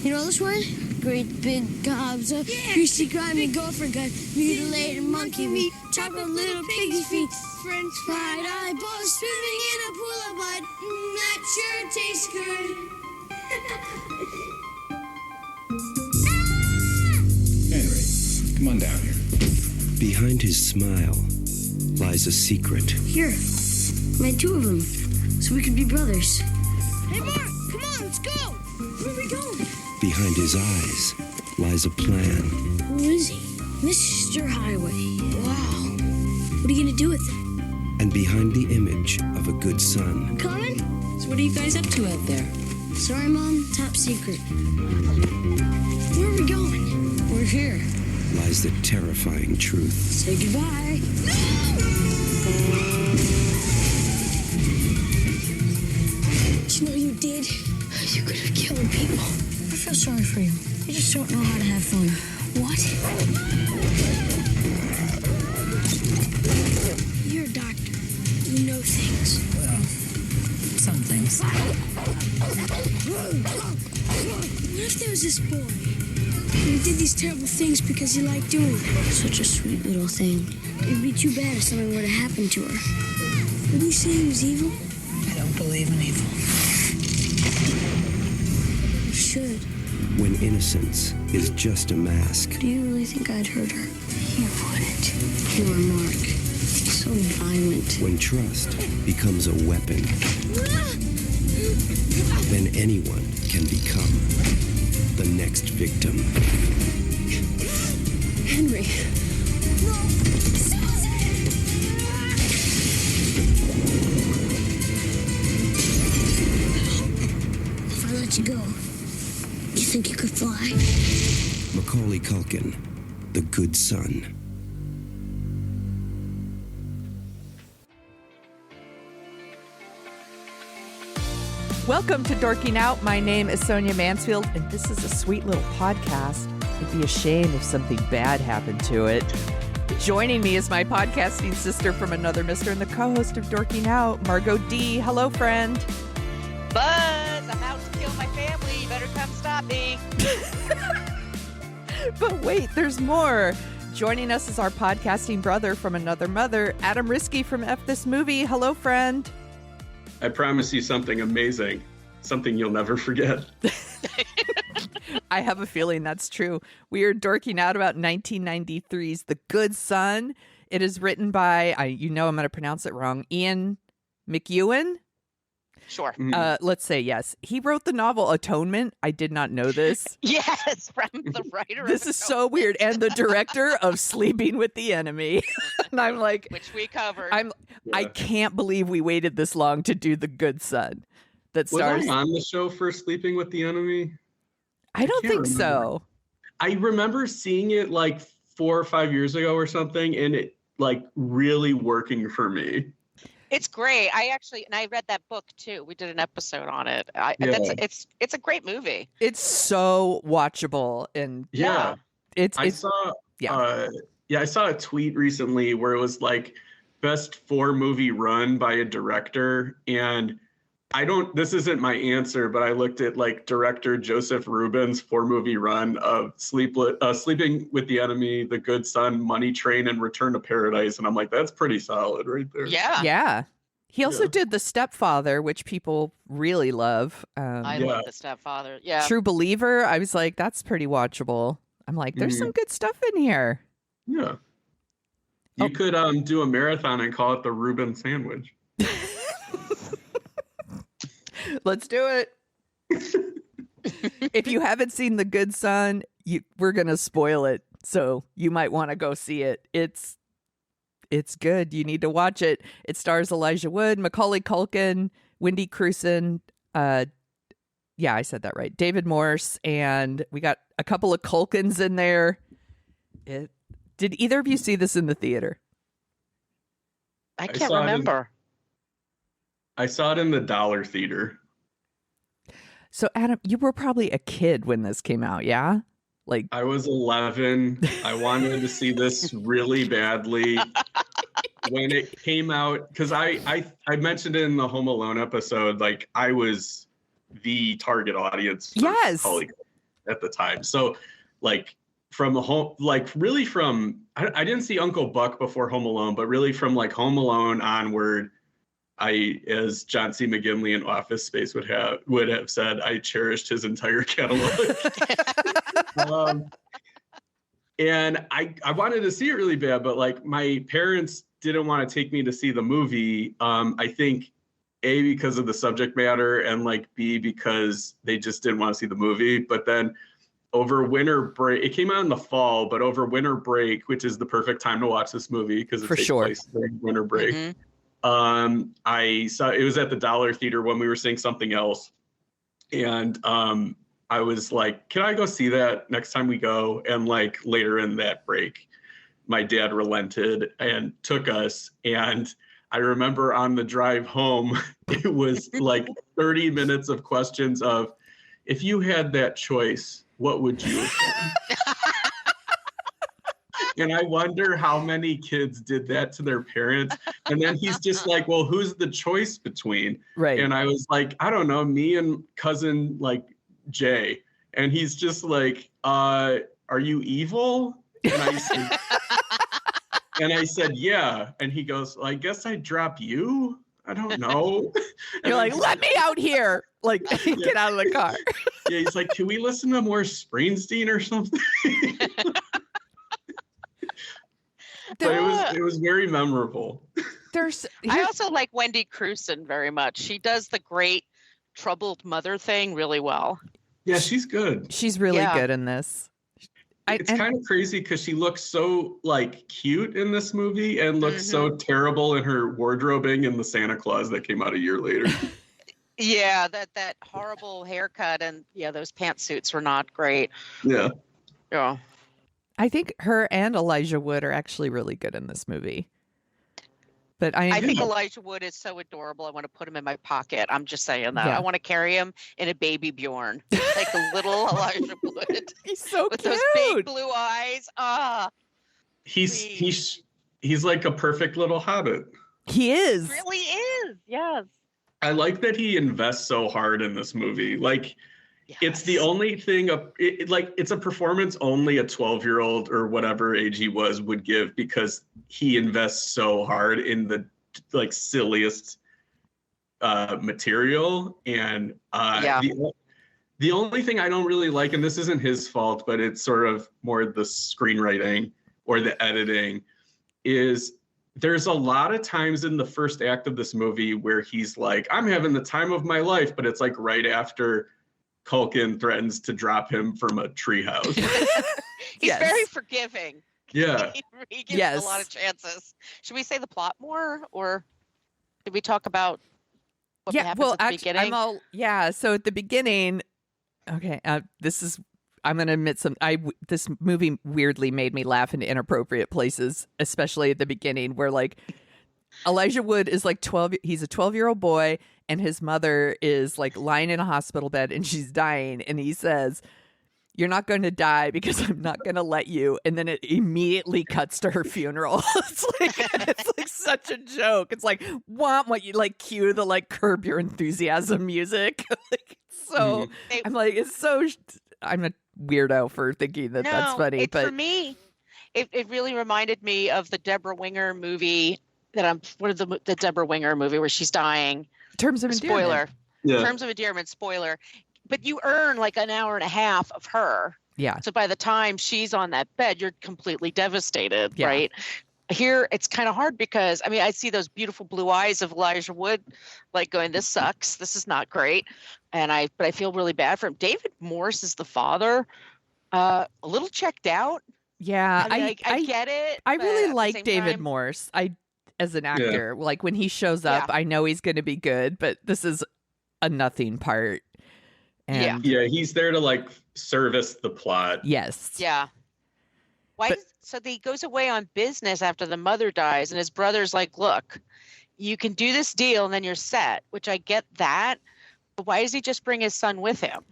You know this one? Great big gobs of greasy, grimy gopher gut, mutilated monkey meat, chocolate little piggy feet, French fried eyeballs swimming in a pool of blood. That sure tastes good. Henry, come on down here. Behind his smile lies a secret. Here, made two of them, so we could be brothers. Hey, Mark, come on, let's go. Where are we going? Behind his eyes lies a plan. Who is he? Mr. Highway. Wow. What are you gonna do with it? And behind the image of a good son Coming? So what are you guys up to out there? Sorry, Mom. Top secret. Where are we going? We're here. lies the terrifying truth. Say goodbye. You know you did. You could have killed people. I feel sorry for you. You just don't know how to have fun. What? You're a doctor. You know things. Well, some things. What if there was this boy? And he did these terrible things because he liked doing them. Such a sweet little thing. It'd be too bad if something were to happen to her. Would you say he was evil? I don't believe in evil. You should. When innocence is just a mask. Do you really think I'd hurt her? You wouldn't. Poor Mark. So violent. When trust becomes a weapon, then anyone can become the next victim. Henry. If I let you go, you think you could fly? Macaulay Culkin, the good son. Welcome to Dorking Out. My name is Sonia Mansfield, and this is a sweet little podcast. It'd be a shame if something bad happened to it. Joining me is my podcasting sister from another mister and the co-host of Dorking Out, Margot D. Hello, friend. Buzz, I'm out to kill my family. You better come stop me. But wait, there's more. Joining us is our podcasting brother from another mother, Adam Riske from F This Movie. Hello, friend. I promise you something amazing, something you'll never forget. I have a feeling that's true. We are dorking out about 1993's The Good Son. It is written by, I'm going to pronounce it wrong, Ian McEwan. Sure. Let's say yes. He wrote the novel Atonement. I did not know this. Yes, from the writer. This is so weird. And the director of Sleeping with the Enemy. And I'm like, which we covered. I can't believe we waited this long to do The Good Son. That stars. Was I on the show for Sleeping with the Enemy? I don't think remember. so. I remember seeing it like 4 or 5 years ago or something, and it like really working for me. It's great. I read that book too. We did an episode on it. It's a great movie. It's so watchable, and I saw a tweet recently where it was like best 4-movie run by a director, and this isn't my answer, but I looked at like director Joseph Rubin's 4-movie run of Sleeping with the Enemy, The Good Son, Money Train, and Return to Paradise. And I'm like, that's pretty solid right there. Yeah. Yeah. He also did The Stepfather, which people really love. I love The Stepfather. Yeah. True Believer. I was like, that's pretty watchable. I'm like, there's some good stuff in here. Yeah. You could do a marathon and call it the Reuben Sandwich. Let's do it. If you haven't seen The Good Son, we're going to spoil it. So you might want to go see it. It's good. You need to watch it. It stars Elijah Wood, Macaulay Culkin, Wendy Crewson. I said that right. David Morse. And we got a couple of Culkins in there. Did either of you see this in the theater? I can't remember. I saw it in the Dollar Theater. So, Adam, you were probably a kid when this came out, yeah? Like I was 11. I wanted to see this really badly. When it came out, because I mentioned it in the Home Alone episode, like I was the target audience. Yes. at the time. So like from a home, like really from, I didn't see Uncle Buck before Home Alone, but really from like Home Alone onward, as John C. McGinley in Office Space would have said, I cherished his entire catalog. And I wanted to see it really bad, but like my parents didn't want to take me to see the movie. I think A, because of the subject matter, and like B, because they just didn't want to see the movie. But then over winter break, it came out in the fall, but over winter break, which is the perfect time to watch this movie because it takes place during winter break. Mm-hmm. I saw it was at the Dollar Theater when we were seeing something else. And I was like, can I go see that next time we go? And like later in that break, my dad relented and took us. And I remember on the drive home, it was like 30 minutes of questions of, if you had that choice, what would you have done? And I wonder how many kids did that to their parents. And then he's just like, well, who's the choice between? Right. And I was like, I don't know, me and cousin like Jay. And he's just like, are you evil? And I said, yeah. And he goes, well, I guess I'd drop you. I don't know. You're like, let me out here. Like, get out of the car. Yeah, he's like, can we listen to more Springsteen or something? But it was very memorable. I also like Wendy Crewson very much. She does the great troubled mother thing really well. Yeah, she's good. She's really good in this. It's kind of crazy because she looks so like cute in this movie and looks so terrible in her wardrobing in the Santa Claus that came out a year later. Yeah, that horrible haircut and those pantsuits were not great. Yeah. Yeah. I think her and Elijah Wood are actually really good in this movie. But I think Elijah Wood is so adorable. I want to put him in my pocket. I'm just saying that. Yeah. I want to carry him in a baby Bjorn, like a little Elijah Wood. He's so with cute. Those big blue eyes. He's like a perfect little hobbit. He is. He really is. Yes. I like that he invests so hard in this movie. Like, it's the only thing it's a performance only a 12-year-old or whatever age he was would give, because he invests so hard in the like silliest material. And the only thing I don't really like, and this isn't his fault, but it's sort of more the screenwriting or the editing, is there's a lot of times in the first act of this movie where he's like, I'm having the time of my life, but it's like right after Culkin threatens to drop him from a treehouse. He's very forgiving. Yeah. He gives him a lot of chances. Should we say the plot more, or did we talk about what happens at the beginning? So at the beginning, okay, I'm going to admit this movie weirdly made me laugh in inappropriate places, especially at the beginning where like Elijah Wood is like 12. He's a 12-year-old boy, and his mother is like lying in a hospital bed and she's dying. And he says, "You're not going to die because I'm not going to let you." And then it immediately cuts to her funeral. It's like such a joke. It's like, what you like cue the like Curb Your Enthusiasm music. Like, so I'm like, it's so, I'm a weirdo for thinking that's funny. But for me, it really reminded me of the Deborah Winger movie the Deborah Winger movie where she's dying. Terms of Endearment. Spoiler. Yeah. Terms of Endearment, spoiler. But you earn like an hour and a half of her. Yeah. So by the time she's on that bed, you're completely devastated, right? Here, it's kind of hard because, I mean, I see those beautiful blue eyes of Elijah Wood, like going, this sucks. This is not great. But I feel really bad for him. David Morse is the father. A little checked out. Yeah. I get it. I really like David Morse. As an actor, like when he shows up, I know he's going to be good, but this is a nothing part. And he's there to like service the plot. Yes. Yeah. So he goes away on business after the mother dies, and his brother's like, look, you can do this deal and then you're set, which I get that. But why does he just bring his son with him?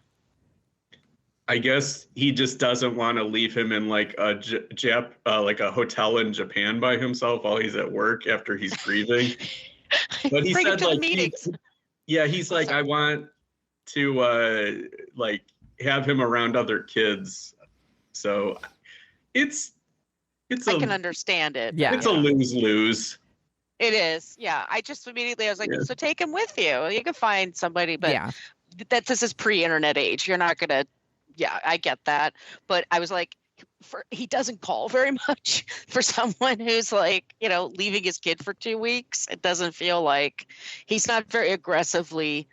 I guess he just doesn't want to leave him in like a like a hotel in Japan by himself while he's at work after he's grieving. But he said like, he's like, I want to like have him around other kids. So it's I can understand it. Yeah. it's a lose-lose. It is. Yeah. I just immediately, I was like, so take him with you. You can find somebody, but this is pre-internet age. You're not going to, I get that. But I was like, he doesn't call very much for someone who's like, leaving his kid for 2 weeks. It doesn't feel like he's not very aggressively,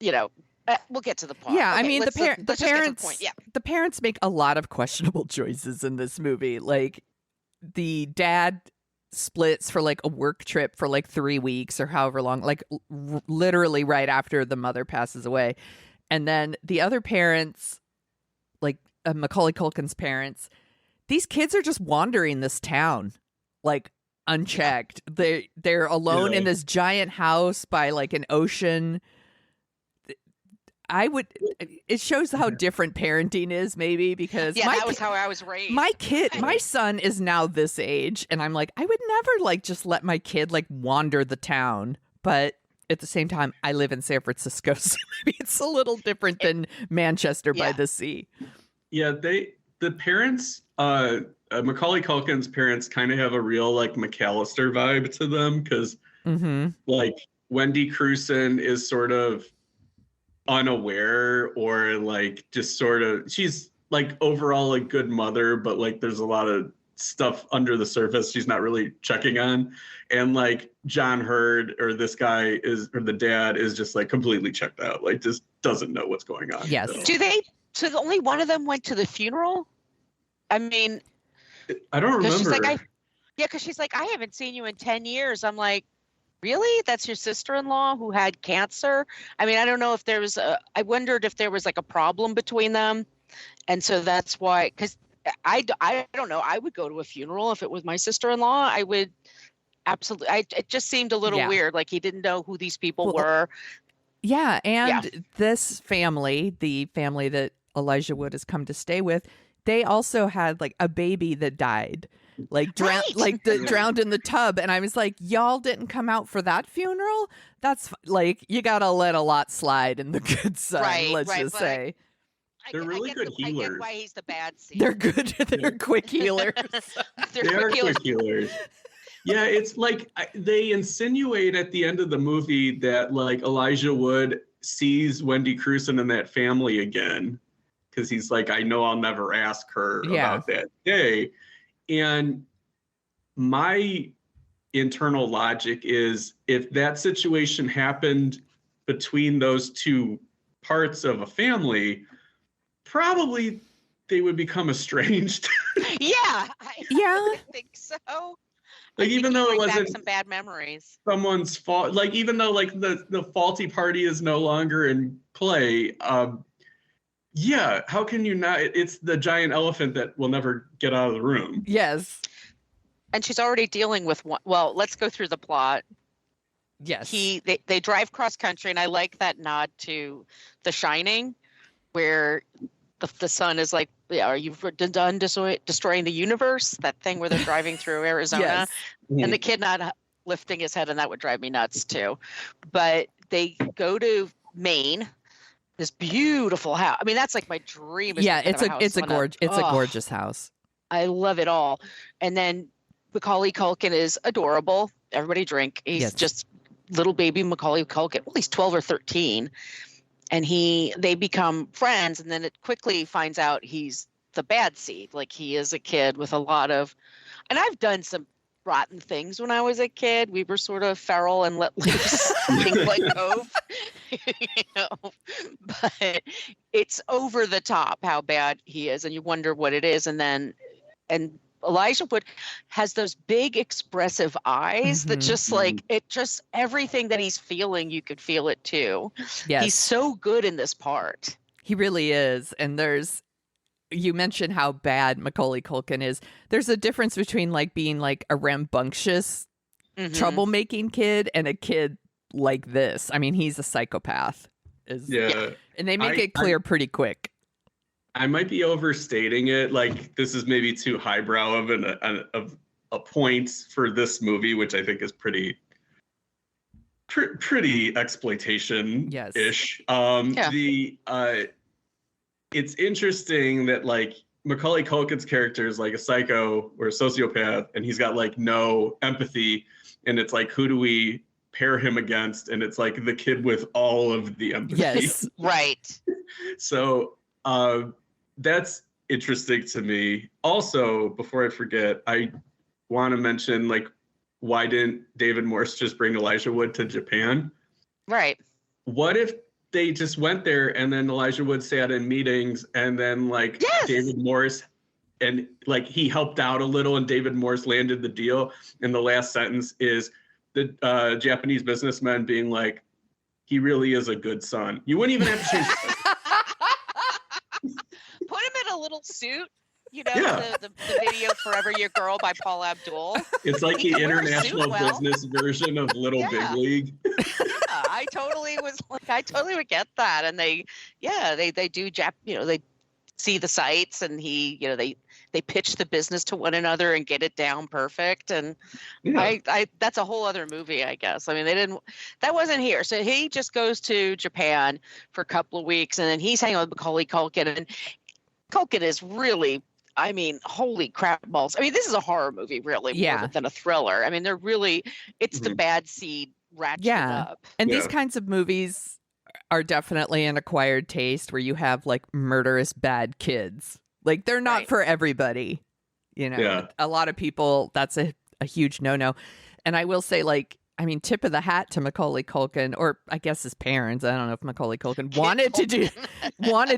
we'll get to the point. Yeah, okay, I mean, let's just get to the point. Yeah. The parents make a lot of questionable choices in this movie. Like, the dad splits for like a work trip for like 3 weeks or however long, like literally right after the mother passes away. And then the other parents, like Macaulay Culkin's parents, these kids are just wandering this town, like unchecked. They're alone in this giant house by like an ocean. It shows how different parenting is, maybe, because that was how I was raised. My son is now this age, and I'm like, I would never like just let my kid like wander the town. But at the same time, I live in San Francisco, so maybe it's a little different than Manchester by the sea. Yeah, the parents, Macaulay Culkin's parents kind of have a real like McAllister vibe to them, because like Wendy Crewson is sort of unaware, or like just sort of, she's like overall a good mother, but like there's a lot of stuff under the surface she's not really checking on. And like John Hurd, or this guy or the dad is just like completely checked out, like just doesn't know what's going on. Yes. So only one of them went to the funeral? I mean, I don't remember. She's like, because she's like, I haven't seen you in 10 years. I'm like, really? That's your sister-in-law who had cancer? I mean, I don't know if there was I wondered if there was like a problem between them. And so that's why, because I don't know. I would go to a funeral if it was my sister-in-law. I would absolutely. It just seemed a little weird. Like he didn't know who these people were. Yeah. And this family, the family that Elijah Wood has come to stay with, they also had like a baby that died. Like drowned in the tub, and I was like, y'all didn't come out for that funeral? That's like, you gotta let a lot slide in the good son. Let's just say they're really good healers. I get why he's the bad seed. They're good. They're quick healers. They are quick healers. Yeah, it's like they insinuate at the end of the movie that like Elijah Wood sees Wendy Crewson and that family again, because he's like, I know I'll never ask her about that day. And my internal logic is, if that situation happened between those two parts of a family, probably they would become estranged. I think so. Like, even though it wasn't some bad memories, someone's fault, like even though like the faulty party is no longer in play, how can you not? It's the giant elephant that will never get out of the room. Yes. And she's already dealing with one. Well, let's go through the plot. Yes. They drive cross country, and I like that nod to The Shining, where the son is like, are you done destroying the universe? That thing where they're driving through Arizona. Yes. And the kid not lifting his head, and that would drive me nuts too. But they go to Maine. This beautiful house. I mean, that's like my dream. It's a gorgeous house. I love it all. And then Macaulay Culkin is adorable. Everybody drink. He's just little baby Macaulay Culkin. Well, he's 12 or 13. And they become friends, and then it quickly finds out he's the bad seed. Like, he is a kid with a lot of, and I've done some rotten things when I was a kid. We were sort of feral and let loose, things like Cove, but it's over the top how bad he is, and you wonder what it is. And Elijah Wood has those big expressive eyes that just like, it just, everything that he's feeling, you could feel it too. Yes. He's so good in this part. He really is. And you mentioned how bad Macaulay Culkin is. There's a difference between like being like a rambunctious troublemaking kid and a kid like this. I mean, he's a psychopath. And they make it clear pretty quick. I might be overstating it. Like, this is maybe too highbrow of a point for this movie, which I think is pretty exploitation-ish. it's interesting that like Macaulay Culkin's character is like a psycho or a sociopath, and he's got like no empathy. And it's like, who do we pair him against? And it's like the kid with all of the empathy. Yes. Right. So that's interesting to me. Also, before I forget, I want to mention, like, why didn't David Morse just bring Elijah Wood to Japan? Right. What if they just went there and then Elijah Wood sat in meetings and then like David Morse and like he helped out a little and David Morse landed the deal. And the last sentence is the Japanese businessman being like, he really is a good son. You wouldn't even have to change Put him in a little suit. You know, the video Forever Your Girl by Paul Abdul. It's like the international business version of Little Big League. I totally would get that. And they do they see the sights and they pitch the business to one another and get it down perfect. And that's a whole other movie, I guess. I mean, that wasn't here. So he just goes to Japan for a couple of weeks and then he's hanging out with Macaulay Culkin, and Culkin is really, I mean, holy crap balls. I mean, this is a horror movie, really, more than a thriller. I mean, it's the bad seed ratcheted up. And these kinds of movies are definitely an acquired taste where you have like murderous bad kids. Like they're not for everybody. You know, a lot of people, that's a huge no-no. And I will say, like, I mean, tip of the hat to Macaulay Culkin, or I guess his parents. I don't know if Macaulay Culkin wanted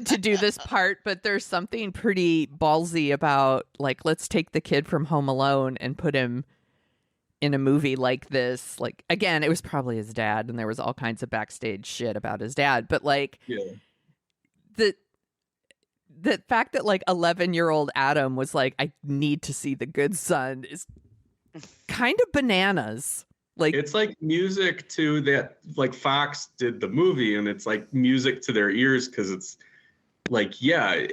to do this part, but there's something pretty ballsy about like, let's take the kid from Home Alone and put him in a movie like this. Like, again, it was probably his dad, and there was all kinds of backstage shit about his dad. But like, the fact that like 11-year-old Adam was like, I need to see The Good Son is kind of bananas. Like, it's like music to that, like Fox did the movie, and it's like music to their ears because it's like,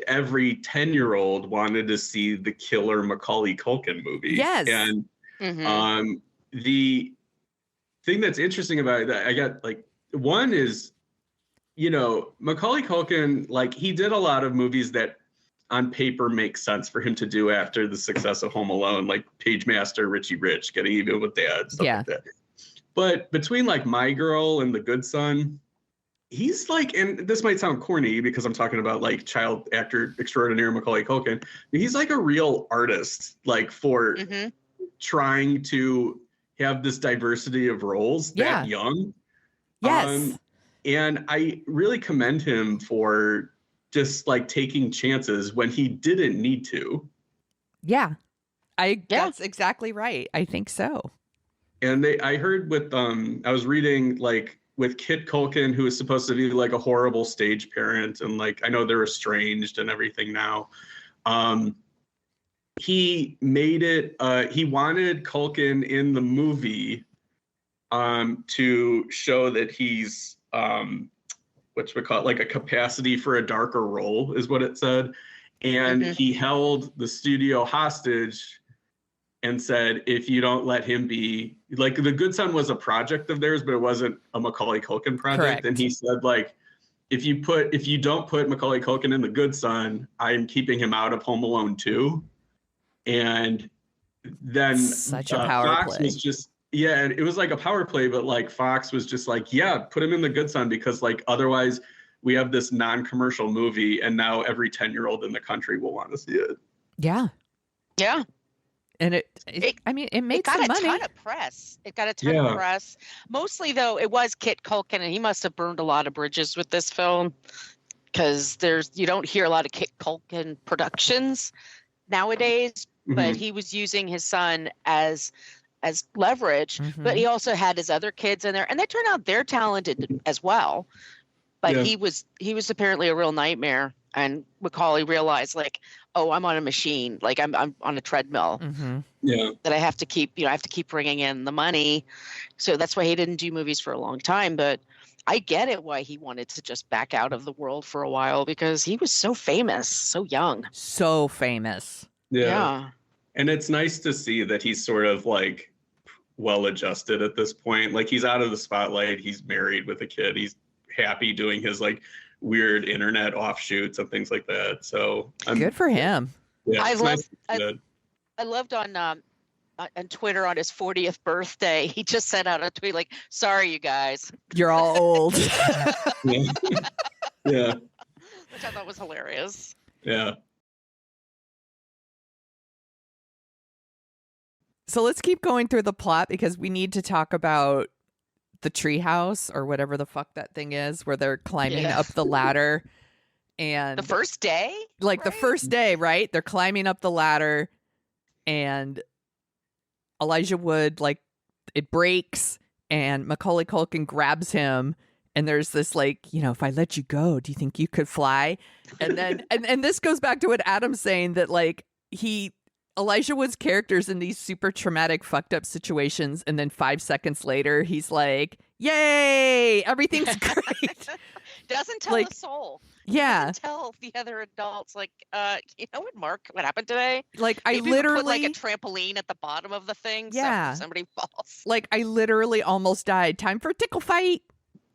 every 10-year-old wanted to see the killer Macaulay Culkin movie. Yes. And the thing that's interesting about it that I got, like, one is, you know, Macaulay Culkin, like, he did a lot of movies that on paper make sense for him to do after the success of Home Alone, like Pagemaster, Richie Rich, Getting Even with Dad, stuff like that. But between like My Girl and The Good Son, he's like, and this might sound corny because I'm talking about like child actor extraordinaire Macaulay Culkin, he's like a real artist, like for trying to have this diversity of roles that young. Yes. And I really commend him for just like taking chances when he didn't need to. That's exactly right. I think so. And I heard with I was reading like with Kit Culkin, who is supposed to be like a horrible stage parent, and like I know they're estranged and everything now. He made it. He wanted Culkin in the movie to show that he's what we call it, like a capacity for a darker role, is what it said. And he held the studio hostage and said, if you don't let him be, like, The Good Son was a project of theirs, but it wasn't a Macaulay Culkin project. Correct. And he said, like, if you don't put Macaulay Culkin in The Good Son, I'm keeping him out of Home Alone 2. And then such a power Fox play. was just, and it was like a power play, but like Fox was just like, put him in The Good Son, because like otherwise we have this non-commercial movie and now every 10-year-old in the country will want to see it. Yeah. And it made got some money. Ton of press. It got a ton of press. Mostly though, it was Kit Culkin, and he must have burned a lot of bridges with this film, because you don't hear a lot of Kit Culkin productions nowadays, but he was using his son as leverage, but he also had his other kids in there, and they turned out they're talented as well. But he was apparently a real nightmare, and Macaulay realized, like, oh, I'm on a machine, like I'm on a treadmill. That I have to keep bringing in the money. So that's why he didn't do movies for a long time. But I get it why he wanted to just back out of the world for a while, because he was so famous, so young, so famous. Yeah. And it's nice to see that he's sort of like well adjusted at this point. Like, he's out of the spotlight. He's married with a kid. He's happy doing his like weird internet offshoots and things like that. So Good for him. Yeah, I it's love- nice to see that. I loved on Twitter on his 40th birthday. He just sent out a tweet like, "Sorry, you guys," You're all old. Yeah. Yeah. which I thought was hilarious. Yeah. So let's keep going through the plot because we need to talk about the treehouse or whatever the fuck that thing is where they're climbing up the ladder. And The first day? like the right? first day, right? They're climbing up the ladder and Elijah Wood, like, it breaks and Macaulay Culkin grabs him. And there's this like, if I let you go, do you think you could fly? And then, and this goes back to what Adam's saying that like Elijah Wood's character's in these super traumatic, fucked up situations. And then 5 seconds later, he's like, yay, everything's great. Doesn't tell Like, a soul. Yeah. Doesn't tell the other adults, like, you know what, Mark, what happened today? Like I Maybe we literally put like a trampoline at the bottom of the thing. Yeah. So if somebody falls. like I literally almost died. Time for a tickle fight.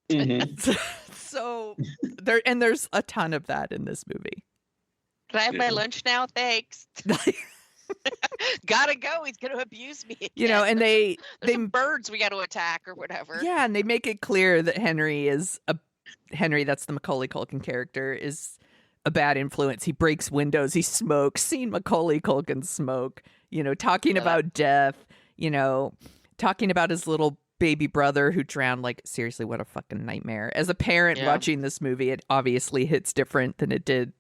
Mhm. So there's a ton of that in this movie. Can I have my Yeah. lunch now? Thanks. Gotta go. He's gonna abuse me. And again. they There's some birds we got to attack or whatever. yeah, and they make it clear that Henry, that's the Macaulay Culkin character, is a bad influence. He breaks windows, he smokes. Seen Macaulay Culkin smoke, talking Yeah. about death, talking about his little baby brother who drowned. Like, seriously, what a fucking nightmare. As a parent Yeah. watching this movie, it obviously hits different than it did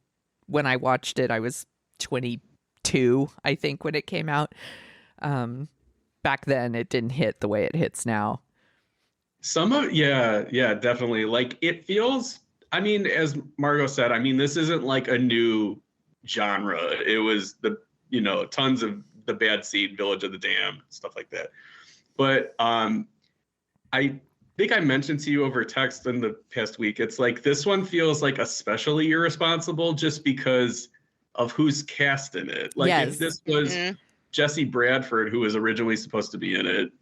when I watched it. I was 22, I think, when it came out. Back then, it didn't hit the way it hits now. Yeah, definitely. Like it feels, I mean, as Margot said, I mean, this isn't like a new genre. It was tons of The Bad Seed, Village of the Damned, stuff like that. But I think I mentioned to you over text in the past week, it's like this one feels like especially irresponsible just because of who's cast in it. Like Yes. if this was Jesse Bradford, who was originally supposed to be in it,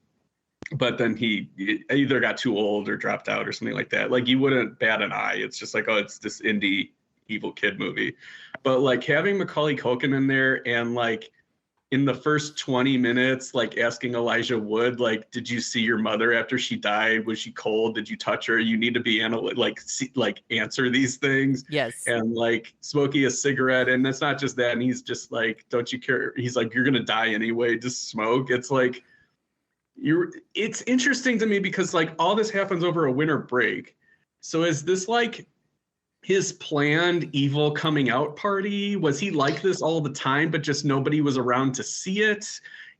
but then he either got too old or dropped out or something like that, like you wouldn't bat an eye. It's just like, oh, it's this indie evil kid movie. But like having Macaulay Culkin in there and like in the first 20 minutes, like asking Elijah Wood, like, did you see your mother after she died? Was she cold? Did you touch her? You need to be answer these things. Yes. And like smoking a cigarette. And it's not just that. And he's just like, don't you care? He's like, you're going to die anyway. Just smoke. It's like, it's interesting to me because like all this happens over a winter break. So is this like his planned evil coming out party? Was he like this all the time, but just nobody was around to see it?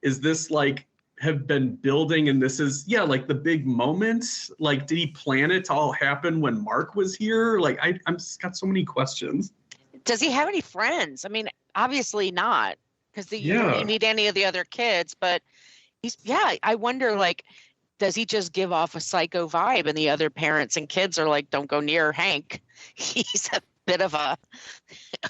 Is this like have been building and this is, like the big moment? Like, did he plan it to all happen when Mark was here? Like, I'm just got so many questions. Does he have any friends? I mean, obviously not, because you don't need any of the other kids, but I wonder, like, does he just give off a psycho vibe and the other parents and kids are like, don't go near Hank. He's a bit of a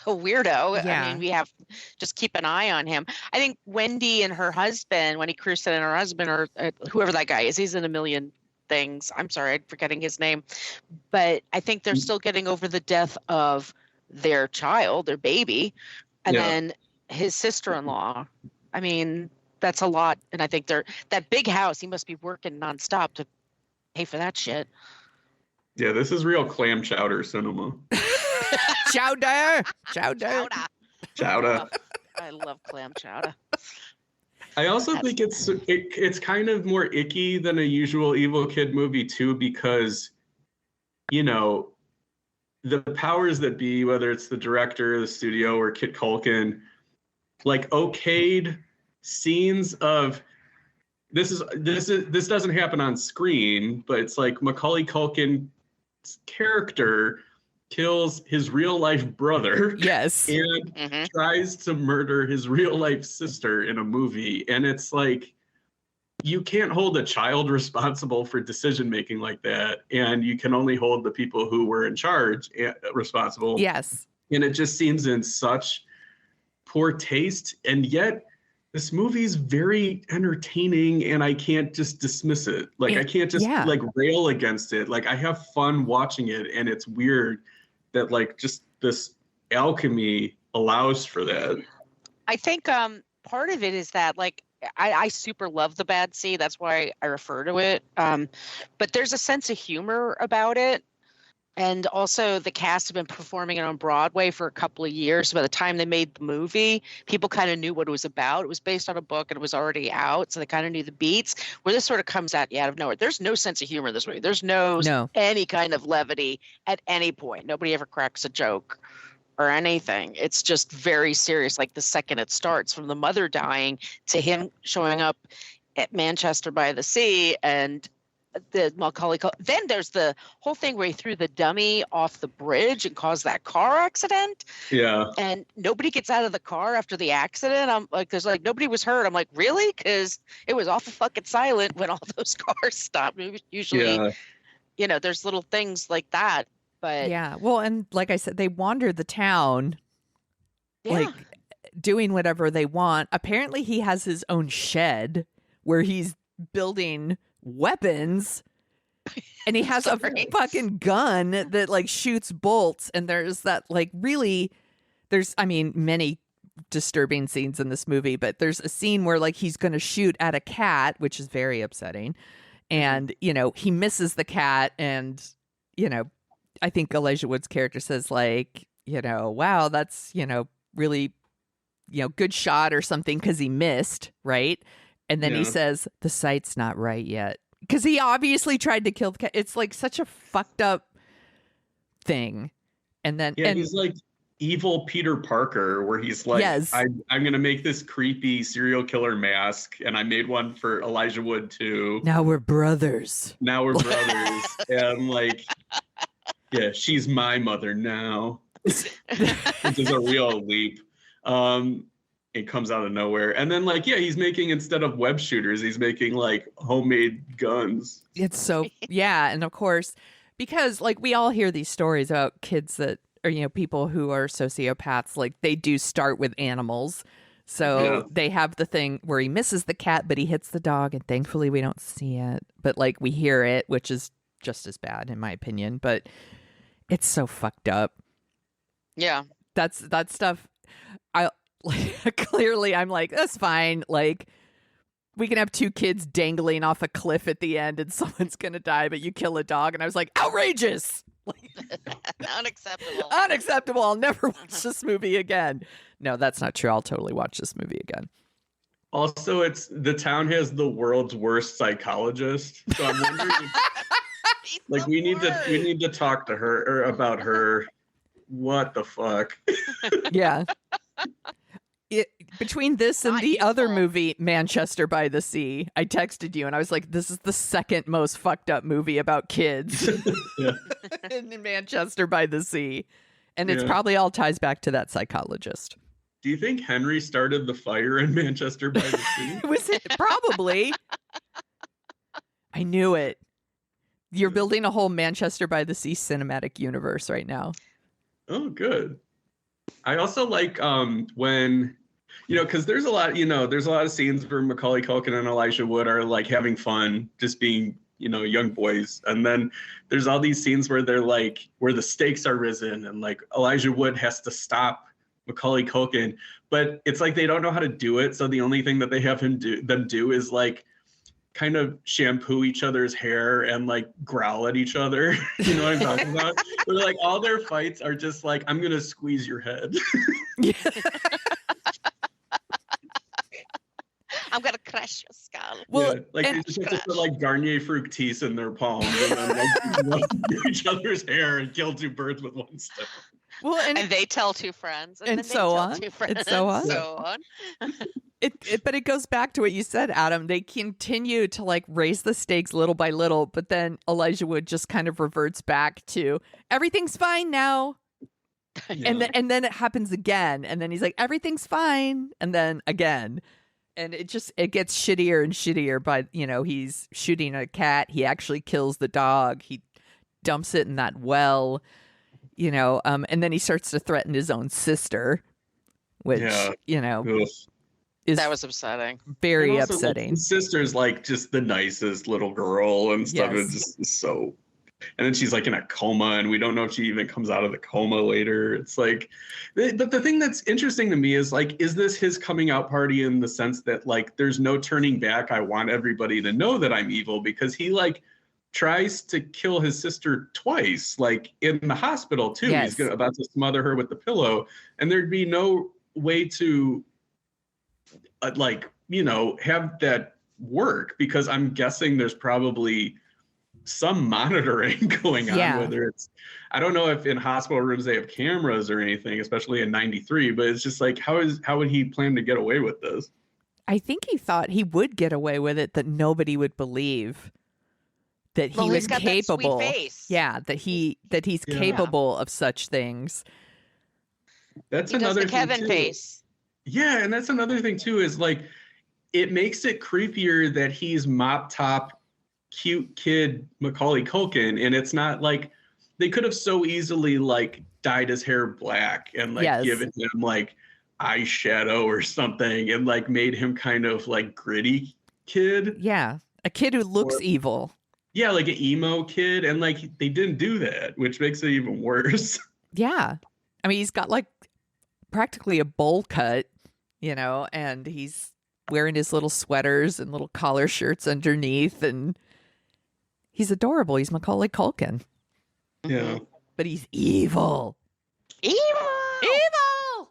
weirdo. Yeah. I mean, we have just keep an eye on him. I think Wendy and her husband, Wendy Crewston and her husband, or whoever that guy is, he's in a million things. I'm sorry, I'm forgetting his name. But I think they're still getting over the death of their child, their baby. And then his sister-in-law. I mean, that's a lot. And I think that big house, he must be working nonstop to pay for that shit. Yeah, this is real clam chowder cinema. Chowder. Chowder. Chowder. I love clam chowder. I also think it's kind of more icky than a usual evil kid movie too, because the powers that be, whether it's the director, the studio, or Kit Culkin, like okayed scenes of this doesn't happen on screen, but it's like Macaulay Culkin's character kills his real life brother. Yes. And tries to murder his real life sister in a movie. And it's like, you can't hold a child responsible for decision making like that. And you can only hold the people who were in charge responsible. Yes. And it just seems in such poor taste. And yet this movie's very entertaining and I can't just dismiss it. Like I can't just like rail against it. Like I have fun watching it and it's weird that like just this alchemy allows for that. I think part of it is that like I super love the bad sea. That's why I refer to it. But there's a sense of humor about it. And also the cast have been performing it on Broadway for a couple of years. By the time they made the movie, people kind of knew what it was about. It was based on a book and it was already out. So they kind of knew the beats. Where this sort of comes at you out of nowhere. There's no sense of humor in this movie. There's no any kind of levity at any point. Nobody ever cracks a joke or anything. It's just very serious. Like the second it starts, from the mother dying to him showing up at Manchester by the Sea and the Macaulay. Then there's the whole thing where he threw the dummy off the bridge and caused that car accident. Yeah. And nobody gets out of the car after the accident. I'm like, there's like nobody was hurt. I'm like, really? Because it was awful fucking silent when all those cars stopped. Usually, there's little things like that. But yeah, well, and like I said, they wander the town, like doing whatever they want. Apparently, he has his own shed where he's building weapons, and he has a fucking gun that like shoots bolts. And there's that like many disturbing scenes in this movie, but there's a scene where like he's going to shoot at a cat, which is very upsetting, and he misses the cat, and I think Elijah Wood's character says like, wow, that's, really, good shot or something because he missed, right? And then he says, the sight's not right yet. Because he obviously tried to kill the cat. It's like such a fucked up thing. And then he's like evil Peter Parker, where he's like, yes. I'm going to make this creepy serial killer mask. And I made one for Elijah Wood too. Now we're brothers. And like... Yeah, she's my mother now, which is a real leap. It comes out of nowhere. And then like, he's making, instead of web shooters, he's making like homemade guns. It's so, and of course, because like we all hear these stories about kids that are, people who are sociopaths, like they do start with animals. So they have the thing where he misses the cat, but he hits the dog, and thankfully we don't see it. But like we hear it, which is just as bad in my opinion. But it's so fucked up. Yeah. That stuff. Clearly I'm like, that's fine. Like we can have two kids dangling off a cliff at the end and someone's going to die, but you kill a dog. And I was like, outrageous. Unacceptable. Unacceptable. I'll never watch this movie again. No, that's not true. I'll totally watch this movie again. Also, the town has the world's worst psychologist. So I'm wondering if, we need to talk to her or about her. What the fuck? Yeah. Between this and the other movie, Manchester by the Sea, I texted you and I was like, this is the second most fucked up movie about kids in Manchester by the Sea. And it's probably all ties back to that psychologist. Do you think Henry started the fire in Manchester by the Sea? Was it? Probably. I knew it. You're building a whole Manchester by the Sea cinematic universe right now. Oh, good. I also like when, because there's a lot of scenes where Macaulay Culkin and Elijah Wood are like having fun, just being, young boys. And then there's all these scenes where they're like, where the stakes are risen and like Elijah Wood has to stop Macaulay Culkin, but it's like they don't know how to do it. So the only thing that they have them do is like kind of shampoo each other's hair and like growl at each other. You know what I'm talking about? But like all their fights are just like, I'm gonna squeeze your head. I'm gonna crush your skull. Well, like they just have to put like Garnier Fructis in their palms and then like each other's hair and kill two birds with one stone. Well, and they tell two friends, and so on, and so on. But it goes back to what you said, Adam. They continue to like raise the stakes little by little, but then Elijah Wood just kind of reverts back to everything's fine now. Yeah. And then it happens again, and then he's like, everything's fine, and then again. And it gets shittier and shittier by, he's shooting a cat. He actually kills the dog. He dumps it in that well, and then he starts to threaten his own sister, which, is that was upsetting. Very also, upsetting. His sister's like just the nicest little girl and stuff. Yes. It's just so And then she's like in a coma, and we don't know if she even comes out of the coma later. It's like, but the thing that's interesting to me is like, is this his coming out party in the sense that like, there's no turning back. I want everybody to know that I'm evil, because he like tries to kill his sister twice, like in the hospital too. Yes. He's about to smother her with the pillow, and there'd be no way to like, you know, have that work, because I'm guessing there's probably some monitoring going on, Yeah. whether it's, I don't know if in hospital rooms they have cameras or anything, especially in 93, but it's just like, how would he plan to get away with this? I think he thought he would get away with it, that nobody would believe that he Well, was he's got that sweet capable. face. Yeah, that he's Yeah. capable of such things. That's He does another the Kevin thing too. face. Yeah, and that's another thing too, is like, it makes it creepier that he's mop top cute kid Macaulay Culkin, and it's not like, they could have so easily like dyed his hair black and like Yes. given him like eyeshadow or something, and like made him kind of like gritty kid. Yeah, a kid who looks Or- evil. Yeah, like an emo kid, and like they didn't do that, which makes it even worse. Yeah, I mean, he's got like practically a bowl cut, you know, and he's wearing his little sweaters and little collar shirts underneath, and he's adorable. He's Macaulay Culkin, Yeah. but he's evil. Evil. Evil.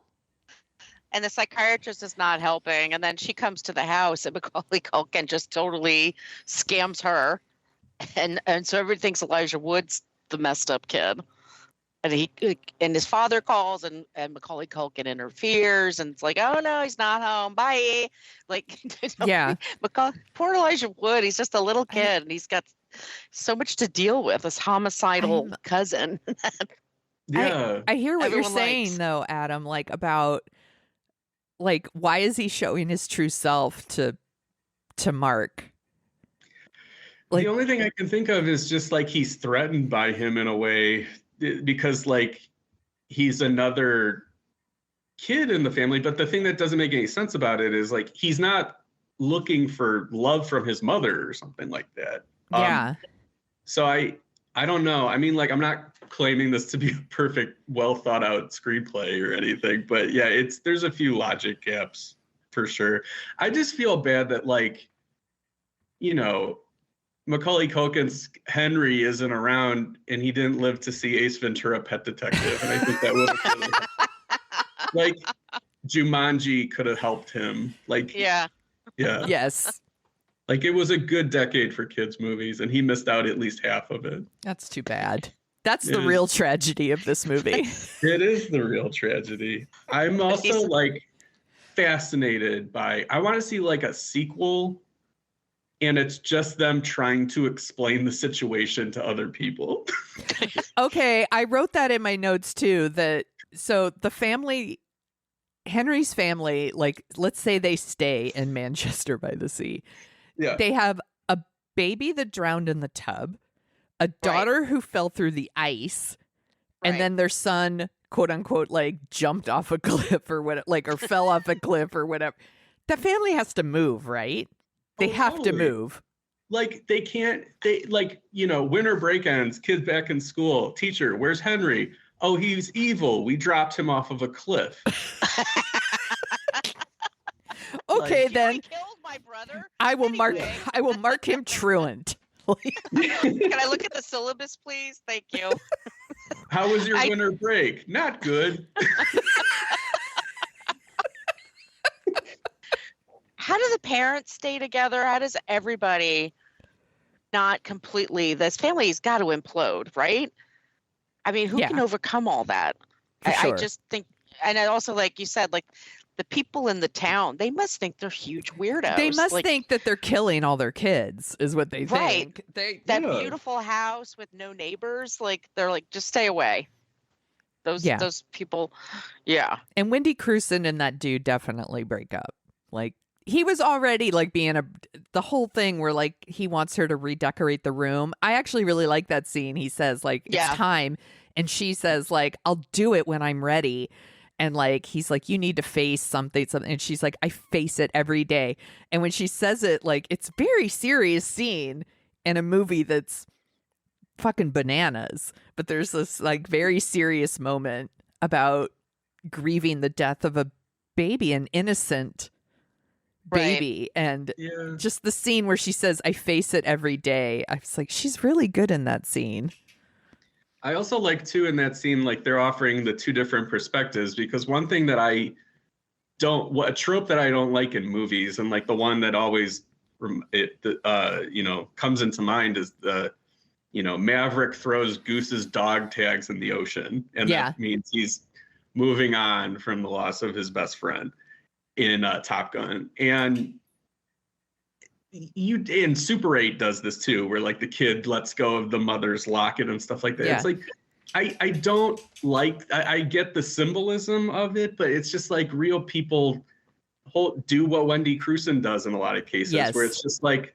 And the psychiatrist is not helping. And then she comes to the house, and Macaulay Culkin just totally scams her. And so everybody thinks Elijah Wood's the messed up kid. And his father calls, and Macaulay Culkin interferes, and it's like, oh no, he's not home. Bye. Like, Yeah. Poor Elijah Wood. He's just a little kid, and he's got so much to deal with. This homicidal cousin. Yeah. I hear what Everyone you're saying likes. though, Adam, like about like why is he showing his true self to Mark? Like- the only thing I can think of is just like he's threatened by him in a way, because like he's another kid in the family. But the thing that doesn't make any sense about it is like he's not looking for love from his mother or something like that. Yeah. So I don't know. I mean, like, I'm not claiming this to be a perfect, well thought out screenplay or anything, but yeah, there's a few logic gaps for sure. I just feel bad that, like, you know, Macaulay Culkin's Henry isn't around, and he didn't live to see Ace Ventura: Pet Detective, and I think that would have really, like, Jumanji could have helped him. Like, Yeah. yeah, Yes. like it was a good decade for kids movies, and he missed out at least half of it. That's too bad. That's the It real tragedy of this movie. It is the real tragedy. I'm also like fascinated by, I want to see like a sequel, and it's just them trying to explain the situation to other people. Okay, I wrote that in my notes too, that so the family, Henry's family, like let's say they stay in Manchester by the Sea. Yeah. They have a baby that drowned in the tub, a daughter who fell through the ice, and Right. then their son, quote unquote, like jumped off a cliff or what, like, or fell off a cliff or whatever. The family has to move, right? They Oh, have to totally. move. Like they can't, they like, you know, winter break ends, kids back in school, teacher, where's Henry? Oh, he's evil. We dropped him off of a cliff. Okay, You then already killed my brother. I will mark. Anyway. I will mark him truant. Can I look at the syllabus, please? Thank you. How was your I- winter break? Not good. How do the parents stay together? How does everybody not completely? This family's got to implode, right? I mean, who Yeah. can overcome all that? For I sure. just think, and I also, like you said, like the people in the town, they must think they're huge weirdos. They must Like, think that they're killing all their kids, is what they Right. think. They, that Yeah. beautiful house with no neighbors. Like they're like, just stay away. Yeah. Those people, yeah. and Wendy Crewson and that dude definitely break up. Like he was already like being the whole thing where like he wants her to redecorate the room. I actually really like that scene. He says like it's Yeah. time, and she says like I'll do it when I'm ready. And like he's like, you need to face something, and she's like, I face it every day. And when she says it, like it's a very serious scene in a movie that's fucking bananas. But there's this like very serious moment about grieving the death of a baby, an innocent baby. And just the scene where she says, I face it every day. I was like, she's really good in that scene. I also like too in that scene, like they're offering the two different perspectives, because one thing that a trope that I don't like in movies, and like the one that always comes into mind is the Maverick throws Goose's dog tags in the ocean, and that means he's moving on from the loss of his best friend in Top Gun. And Super 8 does this too, where like the kid lets go of the mother's locket and stuff like that. It's like I don't like, I get the symbolism of it, but it's just like real people do what Wendy Crewson does in a lot of cases, where it's just like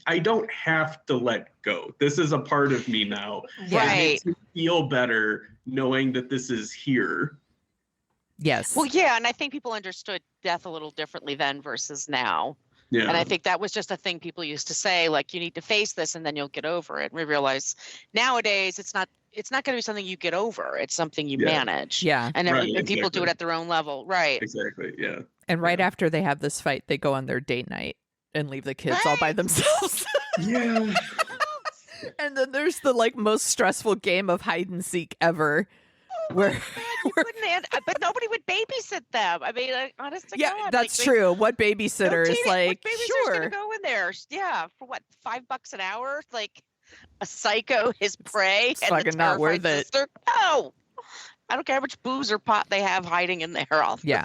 I don't have to let go. This is a part of me now. Right. It makes me feel better knowing that this is here. Yes. Well, yeah, and I think people understood death a little differently then versus now. Yeah. And I think that was just a thing people used to say, like, you need to face this and then you'll get over it. And we realize nowadays it's not going to be something you get over. It's something you manage. Yeah. And people do it at their own level. Right. Exactly. Yeah. And right after they have this fight, they go on their date night and leave the kids all by themselves. Yeah. And then there's the like most stressful game of hide and seek ever. But nobody would babysit them. I mean, honest to God. That's true. What babysitter is like, babysitter's sure. gonna go in there? Yeah, for what, $5 an hour? Like a psycho, his prey, It's and fucking the not worth terrified sister. No, I don't care how much booze or pot they have hiding in there. I'll go to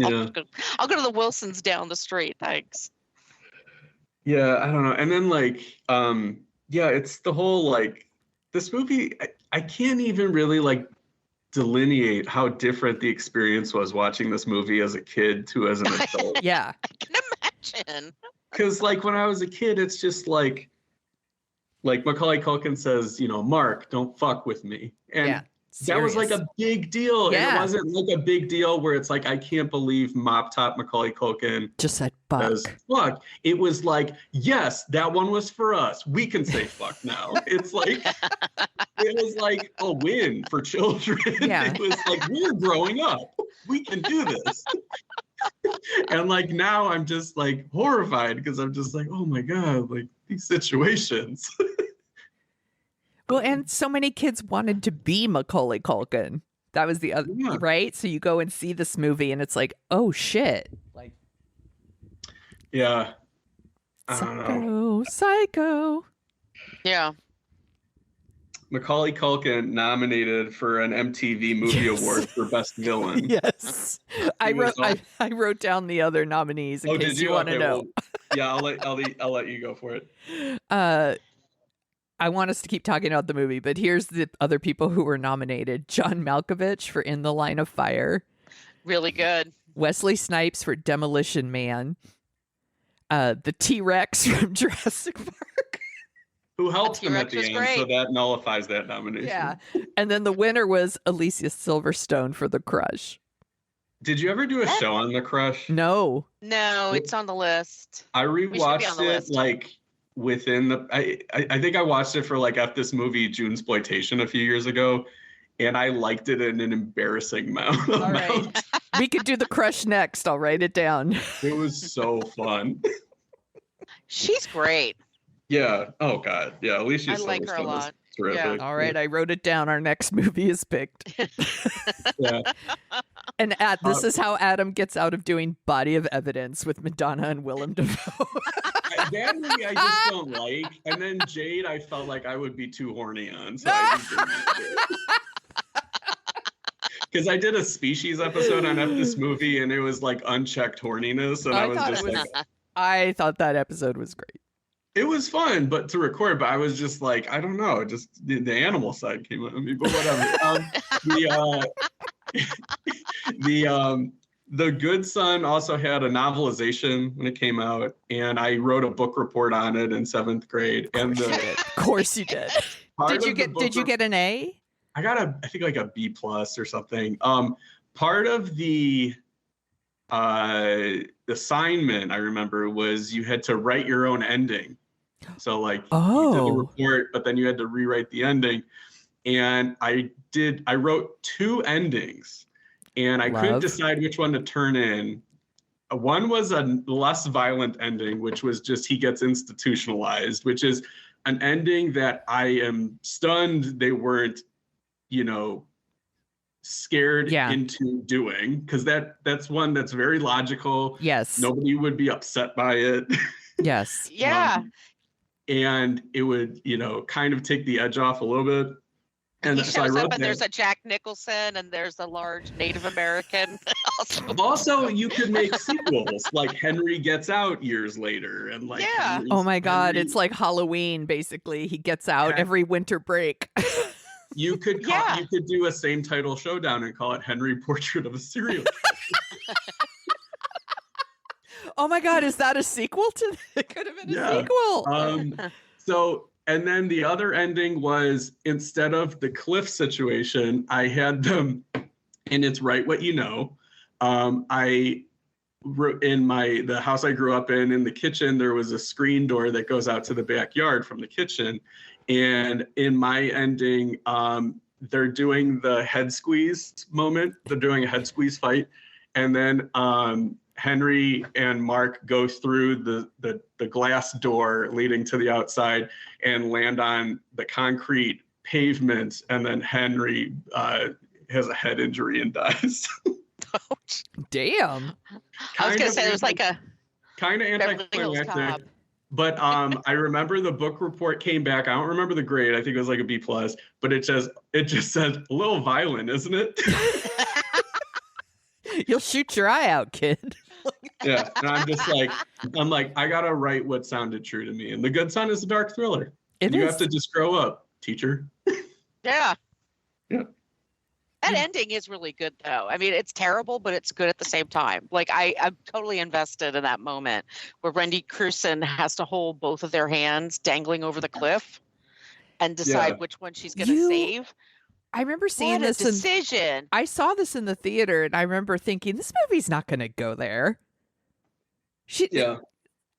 the Wilsons down the street. Thanks. Yeah, I don't know. And then like, it's the whole like this movie. I can't even really like delineate how different the experience was watching this movie as a kid to as an adult. Yeah. I can imagine. Because like when I was a kid, it's just like Macaulay Culkin says, Mark, don't fuck with me. And that was like a big deal. Yeah. And it wasn't like a big deal where it's like, I can't believe Mop Top Macaulay Culkin just said fuck. Fuck. It was like, yes, that one was for us. We can say fuck now. It's like, it was like a win for children. Yeah. It was like, we're growing up. We can do this. And like now I'm just like horrified because I'm just like, oh my God, like these situations. Well, and so many kids wanted to be Macaulay Culkin. That was the other, right? So you go and see this movie and it's like, oh shit. Like, yeah. I don't know. Psycho. Yeah. Macaulay Culkin nominated for an MTV Movie Award for Best Villain. Yes. I wrote down the other nominees in case you want to know. Well, yeah, I'll let you go for it. I want us to keep talking about the movie, but here's the other people who were nominated. John Malkovich for In the Line of Fire. Really good. Wesley Snipes for Demolition Man. The T-Rex from Jurassic Park. Who helps him at the end, great. so that nullifies that nomination. Yeah. And then the winner was Alicia Silverstone for The Crush. Did you ever do a show on The Crush? No. No, it's on the list. I rewatched it like within the I think I watched it for like F This Movie Junesploitation a few years ago, and I liked it in an embarrassing amount. All right. We could do The Crush next. I'll write it down. It was so fun. She's great. Yeah. Oh God. Yeah. Alicia I like her a lot. Terrific. All right, I wrote it down. Our next movie is picked. Yeah. And this is how Adam gets out of doing Body of Evidence with Madonna and Willem Dafoe. That movie I just don't like. And then Jade, I felt like I would be too horny on. So I just didn't because I did a Species episode on this movie, and it was like unchecked horniness, and I was just like, I thought that episode was great. it was fun, but to record, but I was just like, I don't know, just the animal side came out of me, but whatever. The Good Son also had a novelization when it came out, and I wrote a book report on it in 7th grade. And Of course you did. Did you get an A? I got I think like a B plus or something. Part of the assignment I remember was you had to write your own ending. So like you did the Oh. report, but then you had to rewrite the ending. And I wrote 2 endings, and I couldn't Love. decide which one to turn in. One was a less violent ending, which was just he gets institutionalized, which is an ending that I am stunned they weren't, scared into doing, because that's one that's very logical. Yes. Nobody would be upset by it. Yes. Yeah. And it would, kind of take the edge off a little bit. And He so I shows wrote up and that. there's a Jack Nicholson and there's a large Native American. Also, you could make sequels like Henry Gets Out years later, and like Yeah. Oh my God, it's like Halloween basically. He gets out every winter break. You could you could do a same title showdown and call it Henry Portrait of a Serial Killer. Oh my God, is that a sequel to it? Could have been a sequel. So, and then the other ending was, instead of the cliff situation, I had them, and it's Write What You Know. I in the house I grew up in the kitchen, there was a screen door that goes out to the backyard from the kitchen. And in my ending, they're doing the head squeeze moment. They're doing a head squeeze fight. And then Henry and Mark go through the glass door leading to the outside and land on the concrete pavement. And then Henry has a head injury and dies. Damn. I was going to say it was like a kind of anticlimactic. But I remember the book report came back. I don't remember the grade. I think it was like a B+. But it just said a little violent, isn't it? You'll shoot your eye out, kid. Yeah, and I'm like, I gotta write what sounded true to me. And The Good Son is a dark thriller. You have to just grow up, teacher. Yeah. Yeah. That ending is really good, though. I mean, it's terrible, but it's good at the same time. Like, I'm totally invested in that moment where Wendy Crewson has to hold both of their hands dangling over the cliff and decide which one she's going to save. I remember seeing What a this decision. I saw this in the theater, and I remember thinking, this movie's not going to go there.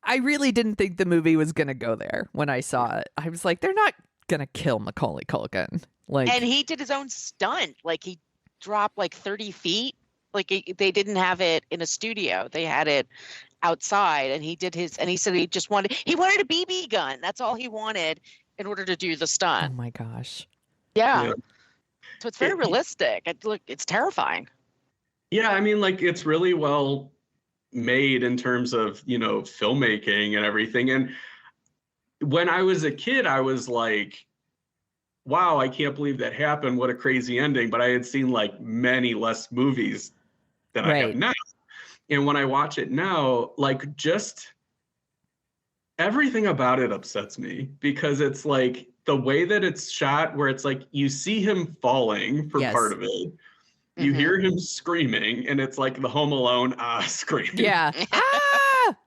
I really didn't think the movie was going to go there when I saw it. I was like, they're not going to kill Macaulay Culkin. And he did his own stunt. Like, he dropped like 30 feet. Like, they didn't have it in a studio. They had it outside, and he did and he said he wanted a BB gun. That's all he wanted in order to do the stunt. Oh my gosh. Yeah. So it's very realistic. It's terrifying. Yeah, I mean, like, it's really well made in terms of, filmmaking and everything. And when I was a kid, I was like, wow, I can't believe that happened. What a crazy ending. But I had seen like many less movies than I have now. And when I watch it now, like, just everything about it upsets me, because it's like the way that it's shot, where it's like you see him falling for part of it. You hear him screaming, and it's like the Home Alone scream. Yeah.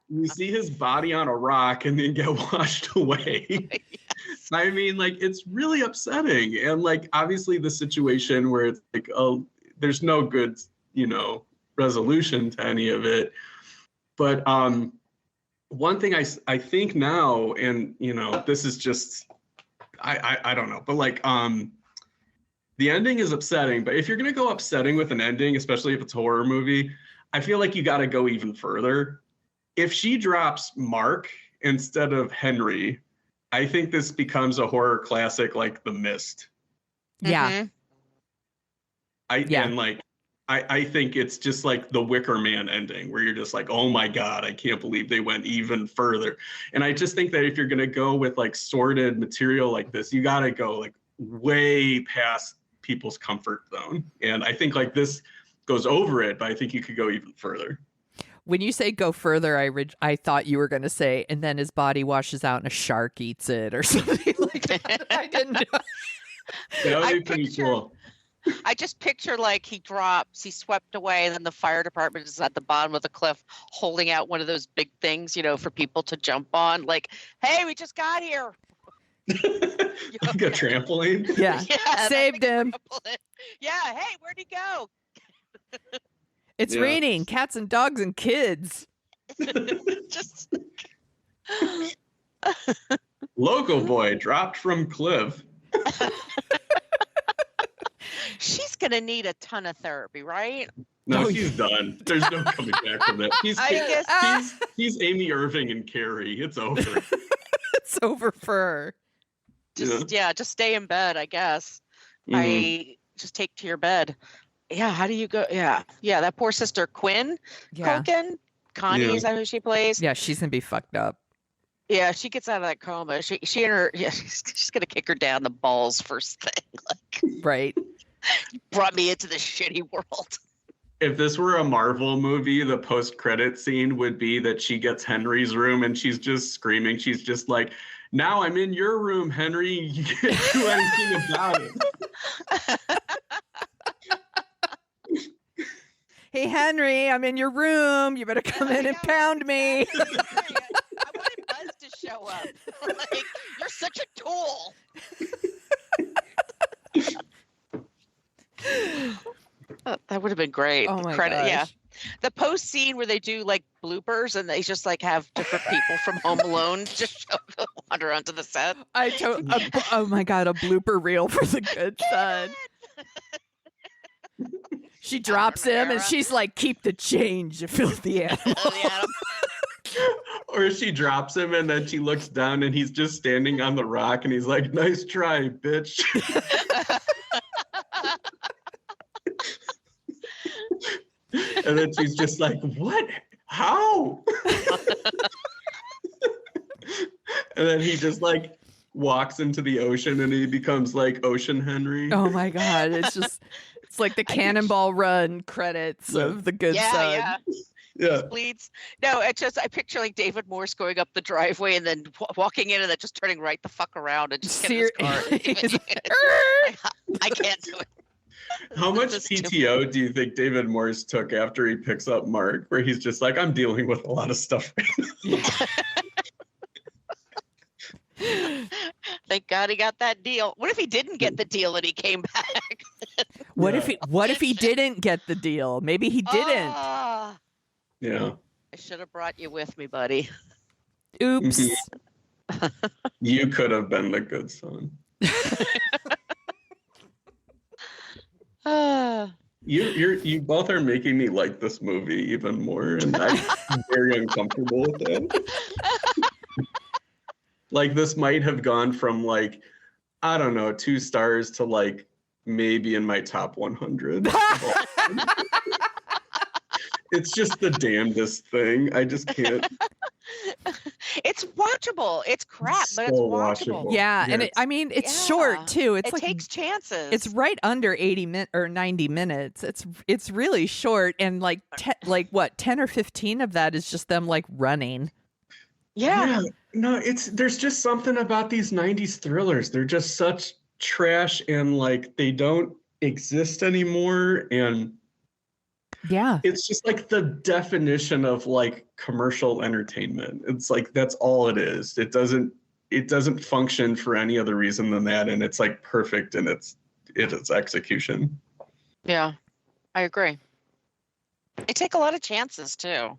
You see his body on a rock and then get washed away. Yes. I mean, like, it's really upsetting. And like, obviously the situation where it's like, oh, there's no good, resolution to any of it. But one thing I think now, and this is just, I don't know, but like, the ending is upsetting, but if you're going to go upsetting with an ending, especially if it's a horror movie, I feel like you got to go even further. If she drops Mark instead of Henry, I think this becomes a horror classic like The Mist. Yeah. I think it's just like the Wicker Man ending, where you're just like, oh my God, I can't believe they went even further. And I just think that if you're going to go with like sordid material like this, you got to go like way past people's comfort zone. And I think like this goes over it, but I think you could go even further. When you say go further, I thought you were going to say, and then his body washes out and a shark eats it or something like that. I didn't know. That would be pretty cool. I just picture like he swept away, and then the fire department is at the bottom of the cliff holding out one of those big things, for people to jump on. Like, hey, we just got here. Like a trampoline? Yeah. Saved him. Yeah. Hey, where'd he go? It's raining. Cats and dogs and kids. Just Local boy dropped from cliff. She's gonna need a ton of therapy, right? No, she's done. There's no coming back from that. He's Amy Irving and Carrie. It's over. It's over for her. Just stay in bed, I guess. Mhm. I just take to your bed. Yeah, how do you go? Yeah, that poor sister Quinn Yeah. Culkin. Connie, is that who she plays? Yeah, she's gonna be fucked up. Yeah, she gets out of that coma. She and her, she's gonna kick her down the balls first thing. Like, Right. brought me into this shitty world. If this were a Marvel movie, the post-credit scene would be that she gets Henry's room and she's just screaming. She's just like, now I'm in your room, Henry. You can't do anything about it. Hey, Henry, I'm in your room. You better come in and pound me. I wanted Buzz to show up. Like, you're such a tool. That would have been great. Oh my gosh. gosh. Yeah. The post scene where they do like bloopers and they just like have different people from Home Alone just wander onto the set. Oh my God, a blooper reel for the good son. She drops him and she's like, keep the change, you filthy animal. Or she drops him and then she looks down and he's just standing on the rock and he's like, nice try, bitch. And then she's just like, what? How? And then he just like walks into the ocean and he becomes like Ocean Henry. Oh my God. It's like the Cannonball Run credits of the good son. Yeah. Bleeds. No, I picture like David Morse going up the driveway and then walking in and then just turning right the fuck around and just getting his car. I can't do it. How much PTO do you think David Morse took after he picks up Mark, where he's just like, I'm dealing with a lot of stuff right now. Thank God he got that deal. What if he didn't get the deal and he came back? What if he didn't get the deal? Maybe he didn't. Yeah. I should have brought you with me, buddy. Oops. You could have been the good son. You both are making me like this movie even more, and I'm very uncomfortable with it. Like, this might have gone from like, I don't know, 2 stars to like maybe in my top 100. It's just the damnedest thing. I just can't. It's watchable. It's crap, but it's watchable. Yeah, and it's short too. It takes chances. It's right under 80 or 90 minutes. It's really short, and like 10 or 15 of that is just them like running. Yeah. No, there's just something about these 90s thrillers. They're just such trash and like they don't exist anymore, and yeah, it's just like the definition of like commercial entertainment. It's like that's all it is. It doesn't function for any other reason than that, and it's like perfect in its execution. Yeah, I agree. They take a lot of chances too.